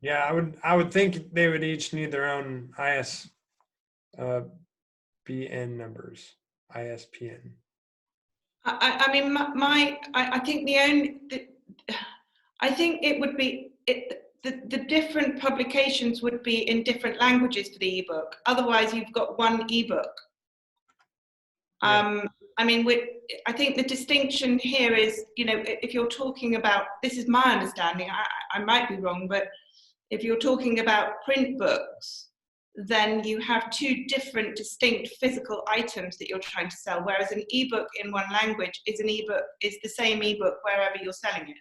Yeah, I would think they would each need their own ISBN numbers. ISPN. I mean, I think I think it would be, the different publications would be in different languages for the ebook. Otherwise, you've got one ebook. Yeah. I mean, I think the distinction here is, you know, if you're talking about, this is my understanding, I might be wrong, but if you're talking about print books, then you have two different distinct physical items that you're trying to sell, whereas an ebook in one language is the same ebook wherever you're selling it.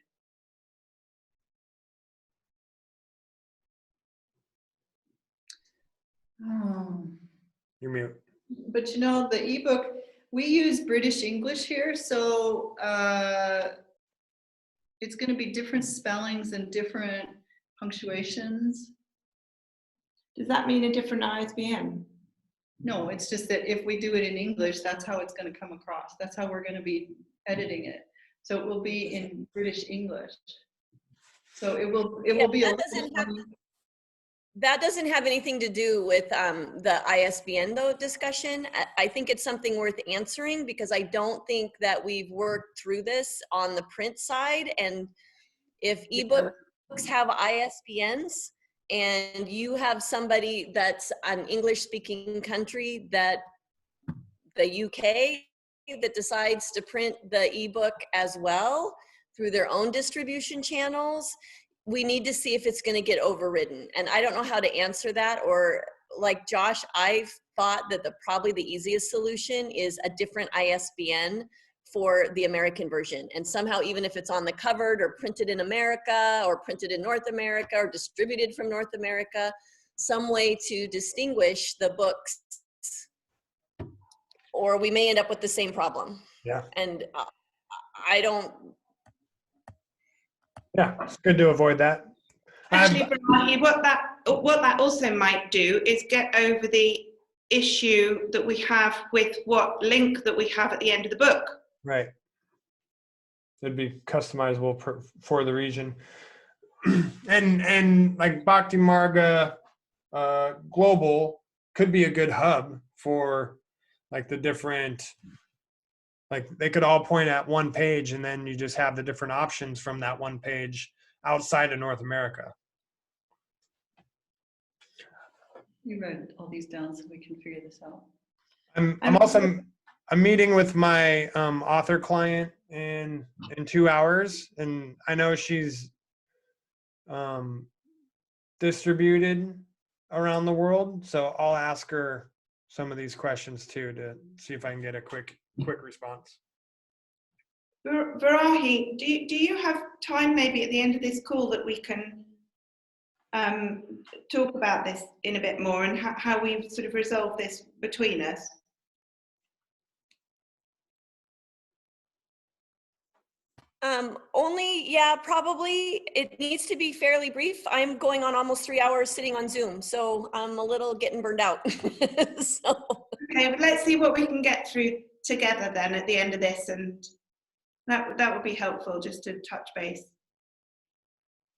Oh. You're mute. But you know, the ebook, we use British English here, so it's going to be different spellings and different punctuations. Does that mean a different ISBN? No, it's just that if we do it in English, that's how it's going to come across. That's how we're going to be editing it. So it will be in British English. So it will be That doesn't have anything to do with the ISBN though discussion. I think it's something worth answering because I don't think that we've worked through this on the print side. And if ebooks have ISBNs and you have somebody that's an English speaking country, that the UK, that decides to print the ebook as well through their own distribution channels, we need to see if it's going to get overridden. And I don't know how to answer that. Or like Josh, I've thought that probably the easiest solution is a different ISBN for the American version. And somehow, even if it's on the cover or printed in America or printed in North America or distributed from North America, some way to distinguish the books, or we may end up with the same problem. Yeah. And I don't. Yeah, it's good to avoid that. Actually, what that also might do is get over the issue that we have with what link that we have at the end of the book. Right. It'd be customizable for the region. and like Bhakti Marga Global could be a good hub for like the different, like they could all point at one page and then you just have the different options from that one page outside of North America. You wrote all these down so we can figure this out. I'm meeting with my author client in 2 hours, and I know she's distributed around the world, so I'll ask her some of these questions too to see if I can get a quick response. Varahi, do you have time maybe at the end of this call that we can talk about this in a bit more and how we sort of resolve this between us? Probably. It needs to be fairly brief. I'm going on almost 3 hours sitting on Zoom, so I'm a little getting burned out. Okay, but let's see what we can get through together then at the end of this, and that would be helpful just to touch base.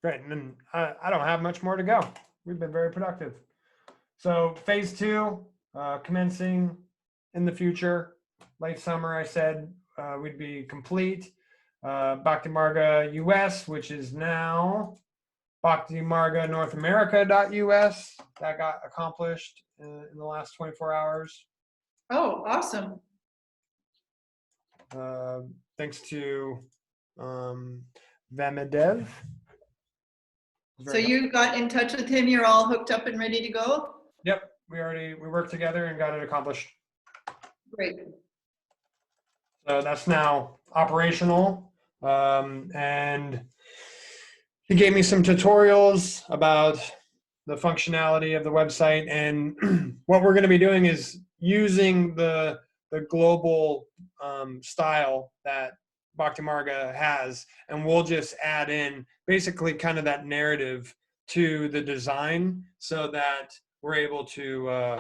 Great, and then I don't have much more to go. We've been very productive. So phase 2, commencing in the future, late summer, I said we'd be complete. Bhakti Marga US, which is now Bhakti Marga North America.us. That got accomplished in the last 24 hours. Oh, awesome. Thanks to Vamadev. So you got in touch with him, you're all hooked up and ready to go? Yep, we worked together and got it accomplished. Great. So that's now operational. And he gave me some tutorials about the functionality of the website. And what we're going to be doing is using the global style that Bhakti Marga has, and we'll just add in basically kind of that narrative to the design so that we're able to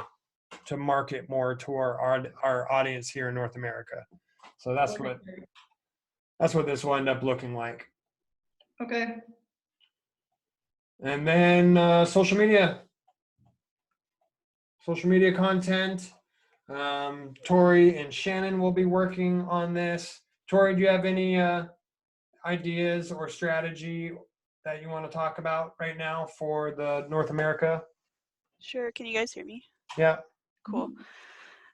market more to our audience here in North America. So that's what this will end up looking like. Okay. And then social media content. Tori and Shannon will be working on this. Tori, do you have any ideas or strategy that you want to talk about right now for the North America? Sure. Can you guys hear me? Yeah. Cool.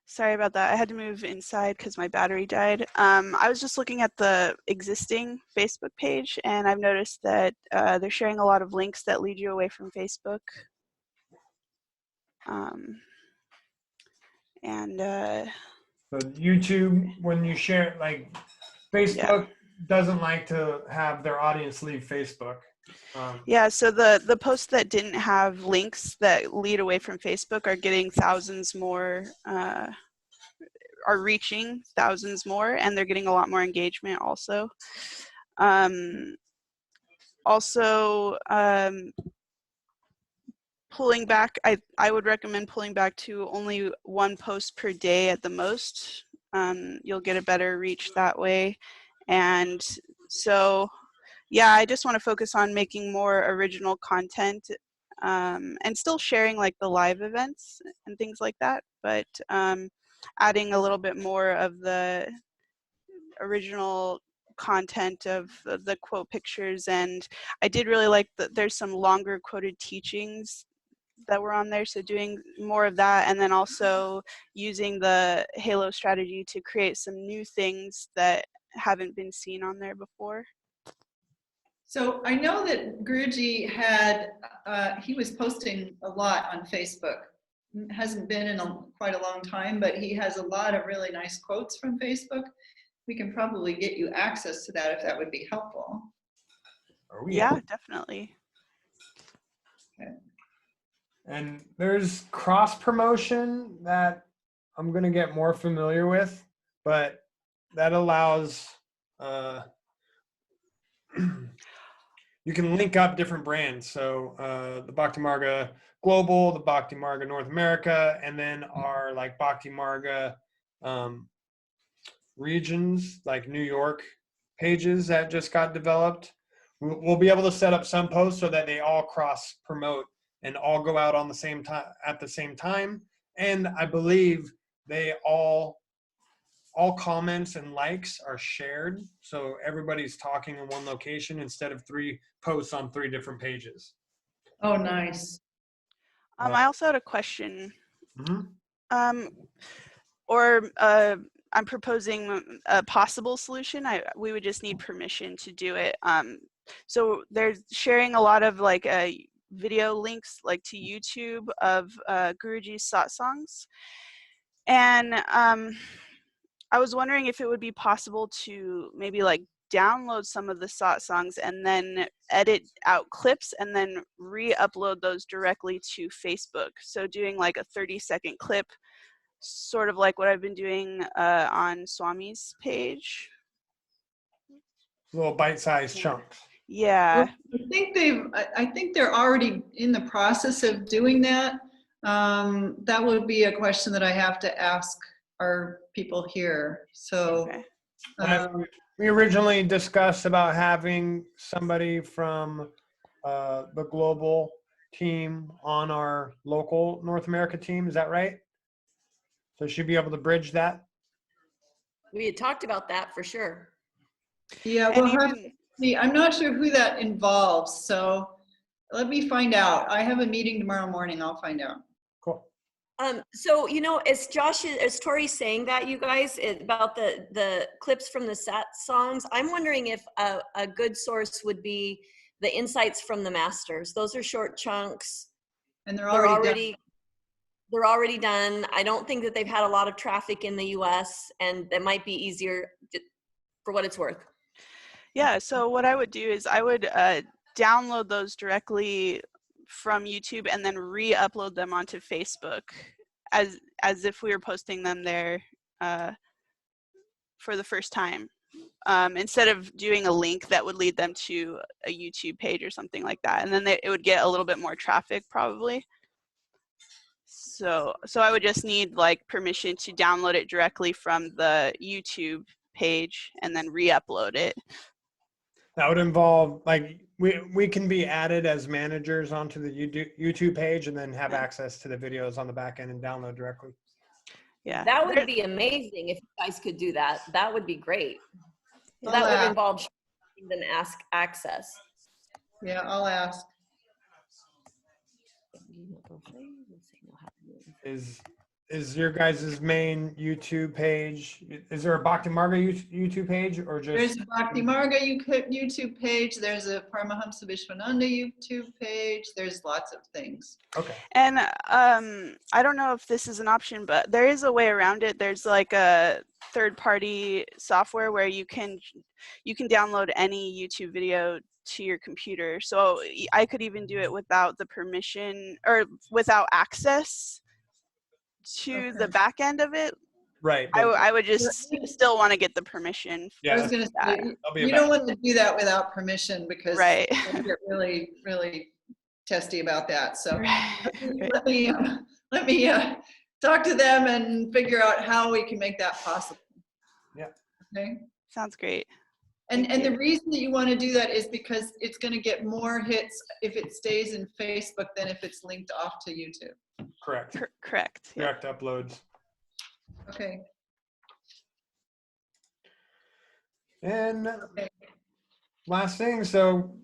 Sorry about that. I had to move inside because my battery died. I was just looking at the existing Facebook page, and I've noticed that they're sharing a lot of links that lead you away from Facebook. So YouTube, when you share, like Facebook doesn't like to have their audience leave Facebook. Yeah, so the posts that didn't have links that lead away from Facebook are getting thousands more, are reaching thousands more, and they're getting a lot more engagement also. Pulling back, I would recommend pulling back to only one post per day at the most. You'll get a better reach that way. And so, yeah, I just want to focus on making more original content and still sharing like the live events and things like that, but adding a little bit more of the original content of the quote pictures. And I did really like that there's some longer quoted teachings that were on there, so doing more of that, and then also using the Halo strategy to create some new things that haven't been seen on there before. So I know that Guruji had, he was posting a lot on Facebook. Hasn't been in quite a long time, but he has a lot of really nice quotes from Facebook. We can probably get you access to that if that would be helpful. Oh, yeah, definitely. Okay. And there's cross promotion that I'm going to get more familiar with, but that allows you can link up different brands. So the Bhakti Marga Global, the Bhakti Marga North America, and then our like Bhakti Marga regions like New York pages that just got developed. We'll be able to set up some posts so that they all cross promote and all go out on the same time at the same time. And I believe they all comments and likes are shared, so everybody's talking in one location instead of 3 posts on 3 different pages. Oh, nice. I also had a question. Mm-hmm. I'm proposing a possible solution. We would just need permission to do it. So they're sharing a lot of like video links like to YouTube of Guruji's satsangs. And I was wondering if it would be possible to maybe like download some of the satsangs and then edit out clips and then re-upload those directly to Facebook. So doing like a 30-second clip, sort of like what I've been doing on Swami's page. Little bite-sized chunks. Yeah. Well, I think they're already in the process of doing that. That would be a question that I have to ask our people here. So we originally discussed about having somebody from the global team on our local North America team. Is that right? So she'd be able to bridge that. We had talked about that for sure. Yeah, we'll have to see. I'm not sure who that involves, so let me find out. I have a meeting tomorrow morning. I'll find out. Cool. So, you know, as Tori's saying that, you guys, about the clips from the songs, I'm wondering if a good source would be the insights from the masters. Those are short chunks. And they're already done. They're already done. I don't think that they've had a lot of traffic in the US, and that might be easier for what it's worth. Yeah, so what I would do is I would download those directly from YouTube and then re-upload them onto Facebook as if we were posting them there for the first time, instead of doing a link that would lead them to a YouTube page or something like that, and then it would get a little bit more traffic probably. So I would just need like permission to download it directly from the YouTube page and then re-upload it. That would involve, like, we can be added as managers onto the YouTube page and then have access to the videos on the back end and download directly. Yeah, That would be amazing if you guys could do that. That would be great. So that would involve then ask access. Yeah, I'll ask. Is your guys' main YouTube page, is there a Bhakti Marga YouTube page, or just? There's a Bhakti Marga YouTube page. There's a Paramahamsa Vishwananda YouTube page. There's lots of things. Okay. And I don't know if this is an option, but there is a way around it. There's like a third-party software where you can download any YouTube video to your computer. So I could even do it without the permission or without access to the back end of it. Right. I would just still want to get the permission. I was going to say, you don't want to do that without permission, because Right. I get really, really testy about that. So Right. let me talk to them and figure out how we can make that possible. Yeah. Okay. Sounds great. And the reason that you want to do that is because it's going to get more hits if it stays in Facebook than if it's linked off to YouTube. Correct. Correct. Yeah. Direct uploads. Okay. And last thing, so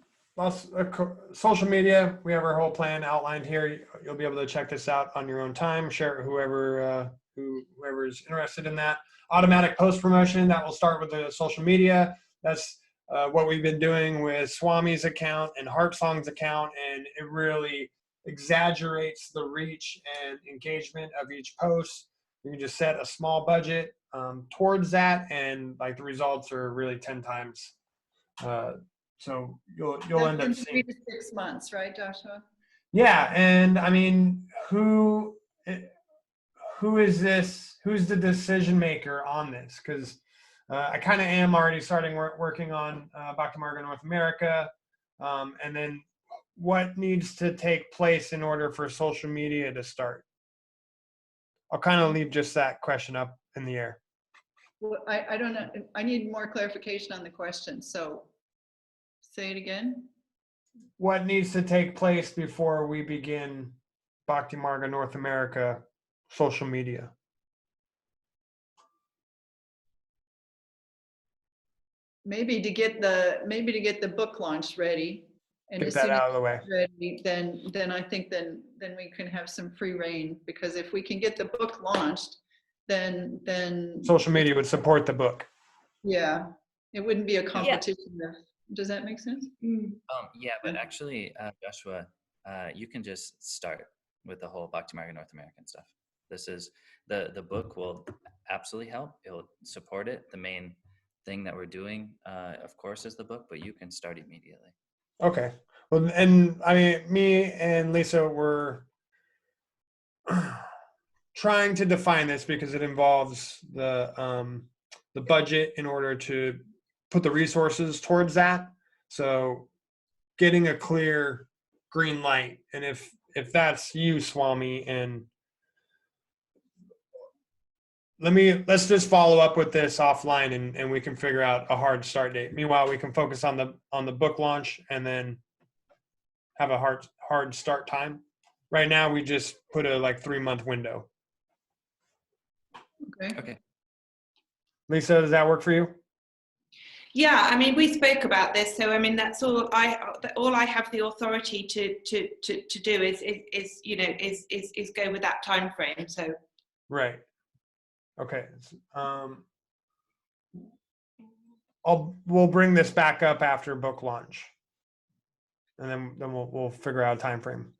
social media, we have our whole plan outlined here. You'll be able to check this out on your own time, share it whoever's interested in that. Automatic post promotion, that will start with the social media. That's what we've been doing with Swami's account and Heartsong's account, and it really exaggerates the reach and engagement of each post. You can just set a small budget towards that, and like the results are really 10 times. So you'll end up In seeing 3 to 6 months, right, Joshua? Yeah, and I mean, who is this? Who's the decision maker on this? Because I kind of am already starting working on Bhakti Marga North America, and then what needs to take place in order for social media to start? I'll kind of leave just that question up in the air. Well, I don't know. I need more clarification on the question. So say it again. What needs to take place before we begin Bhakti Marga North America social media? Maybe to get the book launch ready, and Get as that soon as out of the way. it's ready, then I think then we can have some free reign, because if we can get the book launched, then Social media would support the book. yeah, it wouldn't be a competition. Does that make sense? Yeah, but actually, Joshua, you can just start with the whole Bhakti Marga North American stuff. This is the book will absolutely help. It'll support it. The main thing that we're doing, of course, is the book, but you can start immediately. Okay. Well, and I mean, me and Lisa were trying to define this because it involves the budget in order to put the resources towards that. So getting a clear green light, and if that's you, Swami, and let's just follow up with this offline, and we can figure out a hard start date. Meanwhile, we can focus on the book launch and then have a hard start time. Right now, we just put a 3-month window. Okay. Lisa, does that work for you? Yeah, I mean, we spoke about this, so I mean, that's all I have the authority to do is go with that time frame. So Right. Okay. We'll bring this back up after book launch, and then we'll figure out a time frame.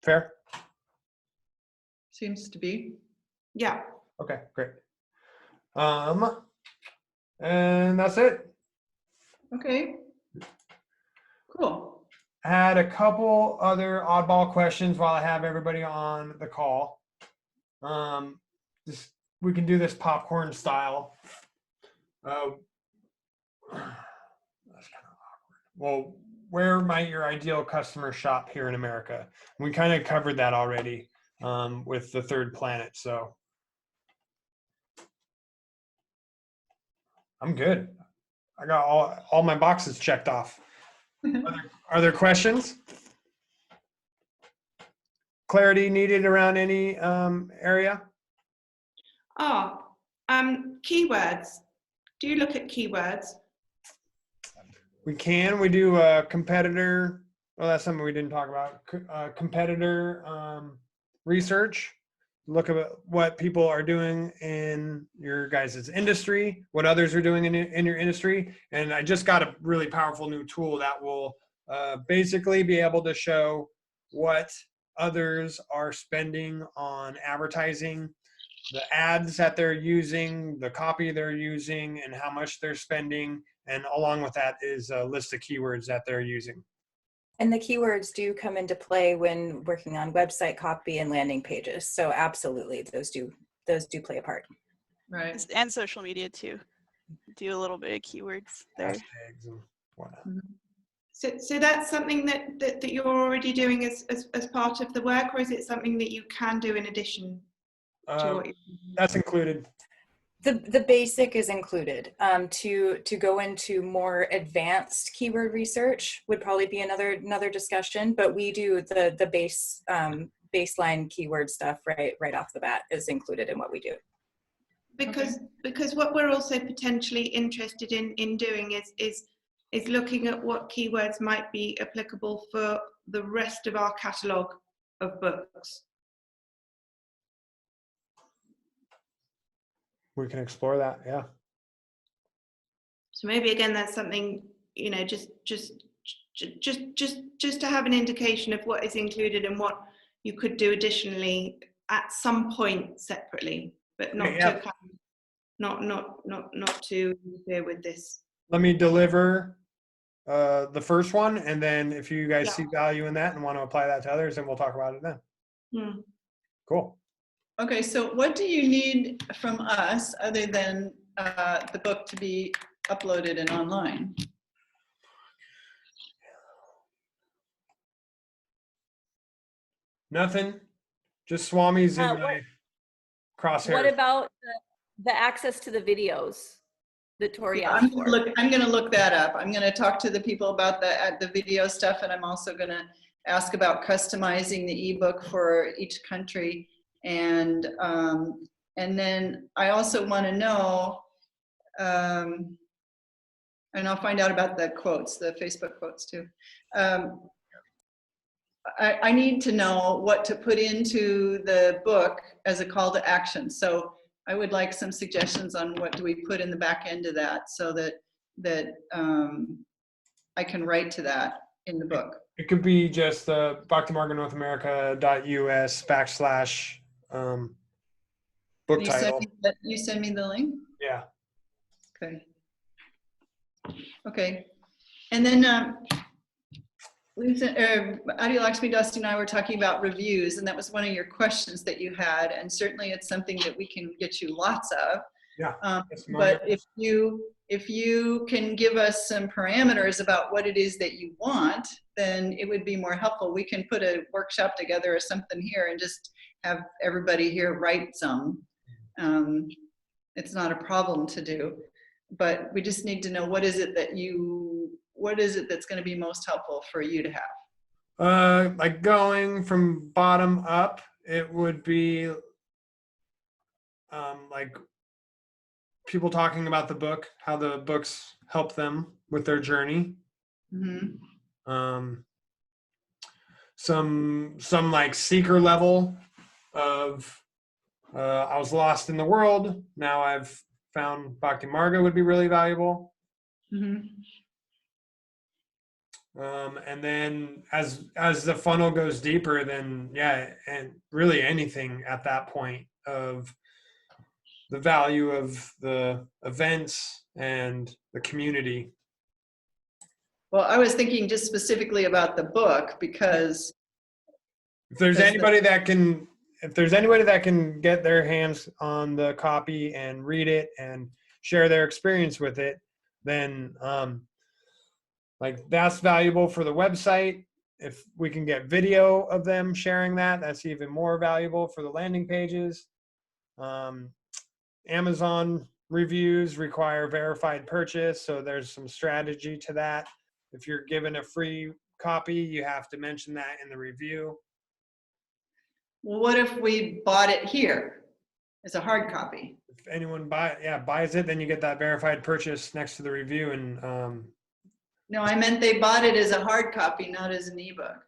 Fair? Seems to be. yeah. Okay, great. And that's it. Okay. Cool. had a couple other oddball questions while I have everybody on the call. Just we can do this popcorn style. That's kind of awkward. Well, where might your ideal customer shop here in America? We kind of covered that already with the third planet, so I'm good. I got all my boxes checked off. Are there questions? Clarity needed around any area? Oh, keywords. Do you look at keywords? We can. We do a competitor. Well, that's something we didn't talk about. Competitor research. Look at what people are doing in your guys' industry, what others are doing in your industry. And I just got a really powerful new tool that will basically be able to show what others are spending on advertising, the ads that they're using, the copy they're using, and how much they're spending. And along with that is a list of keywords that they're using. And the keywords do come into play when working on website copy and landing pages. So absolutely, those do play a part. Right. And social media too. Do a little bit of keywords there. Hashtags and whatnot. So that's something that you're already doing as part of the work, or is it something that you can do in addition to what you're doing? That's included. The basic is included. To go into more advanced keyword research would probably be another discussion, but we do the baseline keyword stuff right off the bat is included in what we do. Because what we're also potentially interested in doing is looking at what keywords might be applicable for the rest of our catalogue of books. We can explore that, yeah. So maybe again, that's something, you know, just to have an indication of what is included and what you could do additionally at some point separately, but not to not to interfere with this. Let me deliver the first one, and then if you guys see value in that and want to apply that to others, then we'll talk about it then. Cool. Okay, so what do you need from us other than the book to be uploaded and online? Nothing. Just Swami's in my crosshairs. What about the access to the videos that Tori Yeah, asked for? I'm going to look that up. I'm going to talk to the people about the video stuff, and I'm also going to ask about customizing the ebook for each country. And then I also want to know, and I'll find out about the quotes, the Facebook quotes too. I need to know what to put into the book as a call to action. So I would like some suggestions on what do we put in the back end of that, so that I can write to that in the book. It could be just the bhaktimarganorthamerica.us / book title. You send me the link? Yeah. Okay. Okay. And then Adi Lakshmi, Dusty and I were talking about reviews, and that was one of your questions that you had, and certainly it's something that we can get you lots of. Yeah. But if you can give us some parameters about what it is that you want, then it would be more helpful. We can put a workshop together or something here and just have everybody here write some. It's not a problem to do, but we just need to know what is it that's going to be most helpful for you to have. Like going from bottom up, it would be like people talking about the book, how the books help them with their journey. Some like seeker level of I was lost in the world, now I've found Bhakti Marga would be really valuable. And then as the funnel goes deeper, then and really anything at that point of the value of the events and the community. Well, I was thinking just specifically about the book because If there's Because anybody that can, if there's anybody that can get their hands on the copy and read it and share their experience with it, then like that's valuable for the website. If we can get video of them sharing that, that's even more valuable for the landing pages. Amazon reviews require verified purchase, so there's some strategy to that. If you're given a free copy, you have to mention that in the review. well, what if we bought it here as a hard copy? If anyone buys it, then you get that verified purchase next to the review. And No, I meant they bought it as a hard copy, not as an ebook.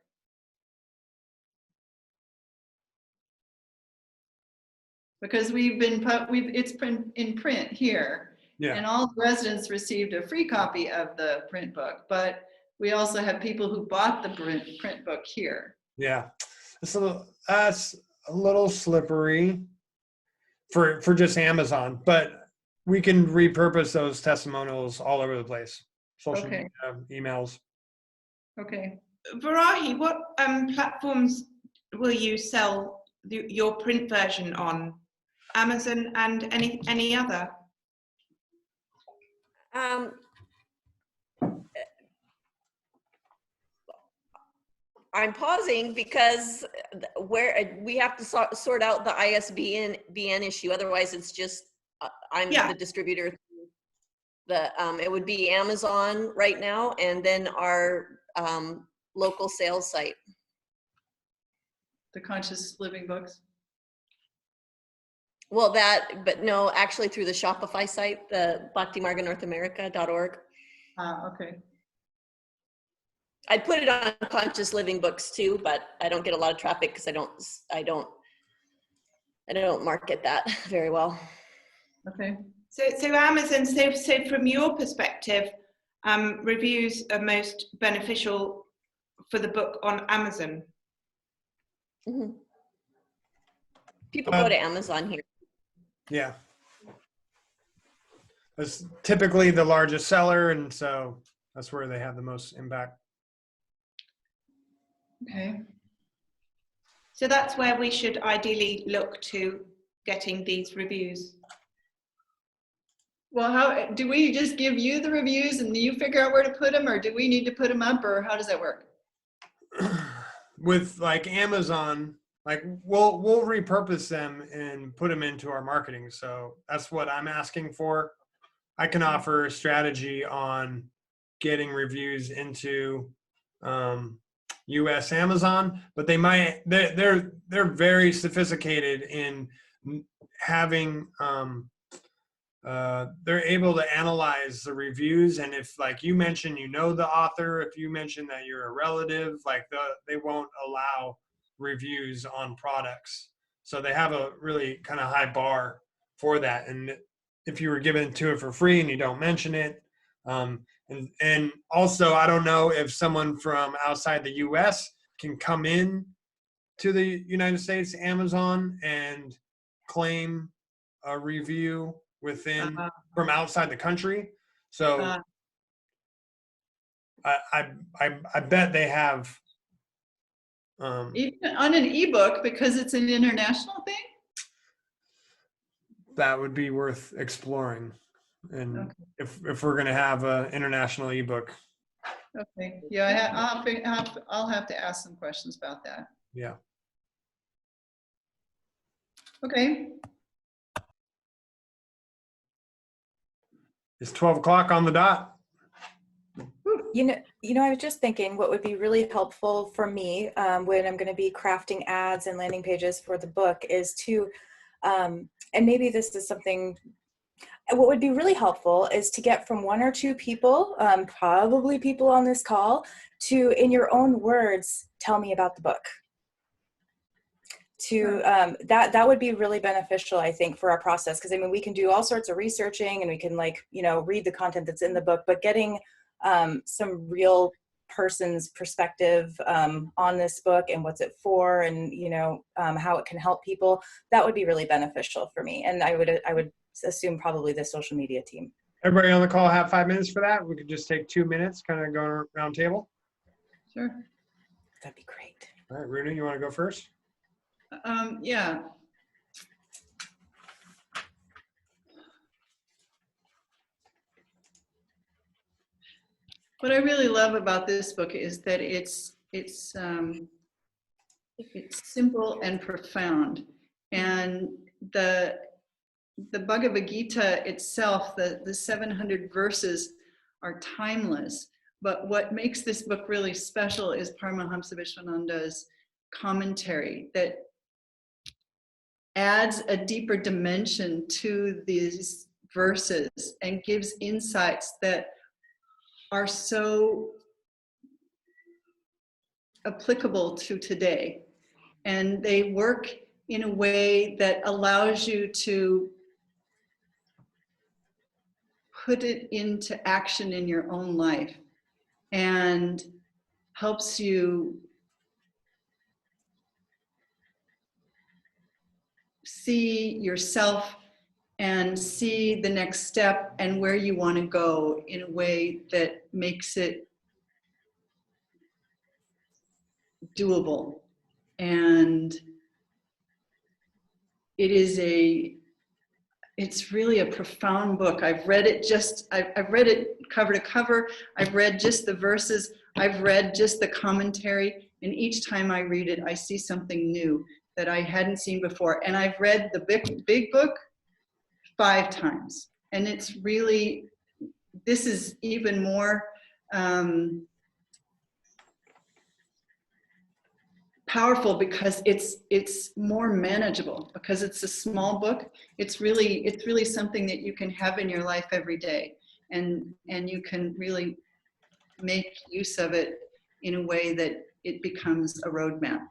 Because it's in print here, yeah, and all the residents received a free copy of the print book. But we also have people who bought the print book here. yeah, that's a little slippery for just Amazon, but we can repurpose those testimonials all over the place. Social Okay. media, emails. Okay. Varahi, what platforms will you sell your print version on? Amazon and any other? I'm pausing because where we have to sort out the ISBN issue. Otherwise, it's just I'm the distributor. It would be Amazon right now, and then our local sales site. The Conscious Living books. Well, but no, actually through the Shopify site, the BhaktiMargaNorthAmerica.org. Okay. I'd put it on Conscious Living books too, but I don't get a lot of traffic because I don't market that very well. Okay. So Amazon, so from your perspective, reviews are most beneficial for the book on Amazon. Mm-hmm. People go to Amazon here. Yeah. That's typically the largest seller, and so that's where they have the most impact. Okay. So that's where we should ideally look to getting these reviews. Well, how do we just give you the reviews and you figure out where to put them, or do we need to put them up, or how does that work? With like Amazon, like we'll repurpose them and put them into our marketing. So that's what I'm asking for. I can offer a strategy on getting reviews into US Amazon, but they're very sophisticated in having they're able to analyze the reviews, and if like you mentioned the author, if you mention that you're a relative, like they won't allow reviews on products. So they have a really kind of high bar for that. And if you were given to it for free and you don't mention it, and also I don't know if someone from outside the US can come in to the United States Amazon and claim a review within from outside the country. So I bet they have Even on an ebook, because it's an international thing. That would be worth exploring, and Okay. if we're going to have an international ebook. Okay. Yeah, I'll have to ask some questions about that. Yeah. Okay. It's 12 o'clock on the dot. You know, I was just thinking what would be really helpful for me when I'm going to be crafting ads and landing pages for the book is to, and maybe this is something, what would be really helpful is to get from one or two people, probably people on this call, to, in your own words, tell me about the book. That would be really beneficial, I think, for our process. Because I mean, we can do all sorts of researching and we can read the content that's in the book, but getting some real person's perspective on this book and what's it for, and how it can help people, that would be really beneficial for me. And I would assume probably the social media team. Everybody on the call have 5 minutes for that? We could just take 2 minutes, kind of going around table. Sure. That'd be great. All right, Runa, you want to go first? Yeah. What I really love about this book is that it's simple and profound, and the Bhagavad Gita itself, the 700 verses are timeless. But what makes this book really special is Paramahamsa Vishwananda's commentary that adds a deeper dimension to these verses and gives insights that are so applicable to today. And they work in a way that allows you to put it into action in your own life and helps you see yourself and see the next step and where you want to go in a way that makes it doable. And it's really a profound book. I've read it I've read it cover to cover. I've read just the verses. I've read just the commentary. And each time I read it, I see something new that I hadn't seen before. And I've read the big book 5 times. And it's really, this is even more powerful because it's more manageable, because it's a small book. It's really something that you can have in your life every day, and you can really make use of it in a way that it becomes a roadmap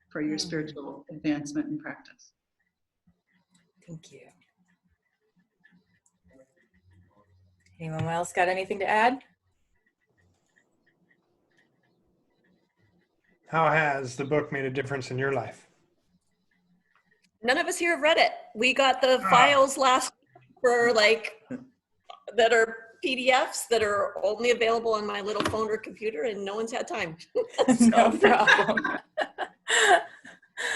for your spiritual advancement and practice. Thank you. Anyone else got anything to add? How has the book made a difference in your life? None of us here have read it. We got the files last for that are PDFs that are only available on my little phone or computer, and no one's had time. No problem.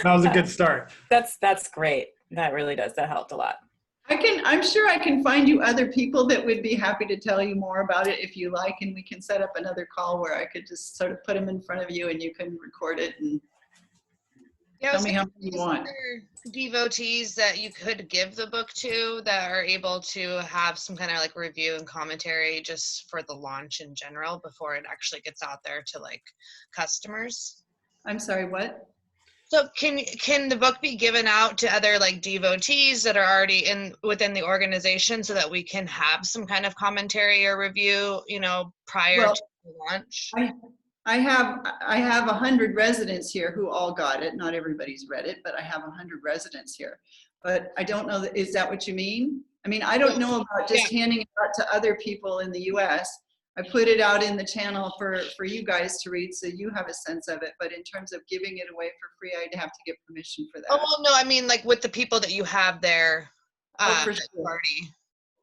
That was a good start. That's great. That really does. That helped a lot. I'm sure I can find you other people that would be happy to tell you more about it if you like, and we can set up another call where I could just sort of put them in front of you and you can record it and tell me how much you want. Devotees that you could give the book to that are able to have some kind of like review and commentary just for the launch in general before it actually gets out there to like customers. I'm sorry, what? So can the book be given out to other like devotees that are already within the organization so that we can have some kind of commentary or review, prior to the launch? I have 100 residents here who all got it. Not everybody's read it, but I have 100 residents here. But I don't know, is that what you mean? I mean, I don't know about just handing it out to other people in the US. I put it out in the channel for you guys to read, so you have a sense of it. But in terms of giving it away for free, I'd have to get permission for that. Oh, well, no, I mean, like with the people that you have there for sure. already.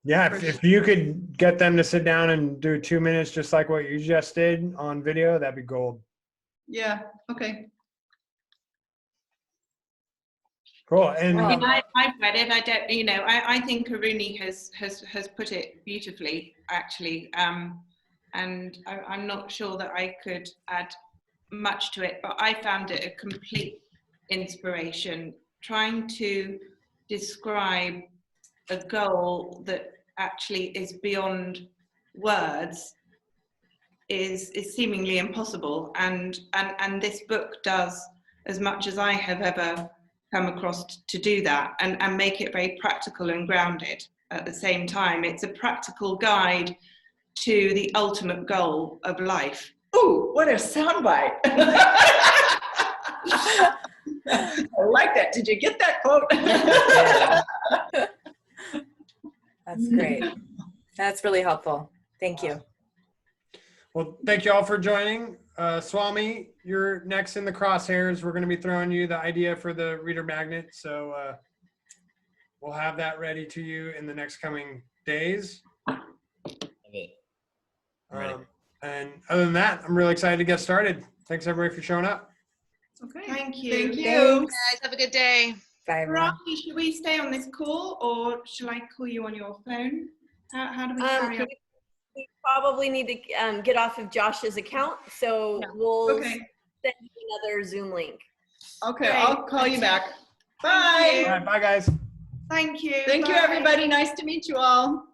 Yeah, if you could get them to sit down and do 2 minutes, just like what you just did on video, that'd be gold. Yeah, okay. Cool. And I mean, I've read it. I don't, I think Aruni has put it beautifully, actually. And I'm not sure that I could add much to it, but I found it a complete inspiration. Trying to describe a goal that actually is beyond words is seemingly impossible. And this book does as much as I have ever come across to do that, and make it very practical and grounded at the same time. It's a practical guide to the ultimate goal of life. Ooh, what a soundbite. I like that. Did you get that quote? That's great. That's really helpful. Thank you. well, thank you all for joining. Swami, you're next in the crosshairs. We're going to be throwing you the idea for the reader magnet. So we'll have that ready to you in the next coming days. I'm ready. And other than that, I'm really excited to get started. Thanks everybody for showing up. Okay. Thank you. Thank you. Thanks. Guys, have a good day. Bye, everyone. Rocky, should we stay on this call or shall I call you on your phone? How do we carry on? We probably need to get off of Josh's account, so Yeah. we'll Okay. send you another Zoom link. Okay, Great. I'll call you back. Thank Bye. you. All right, bye guys. Thank you. Thank you, Bye. everybody. Nice to meet you all.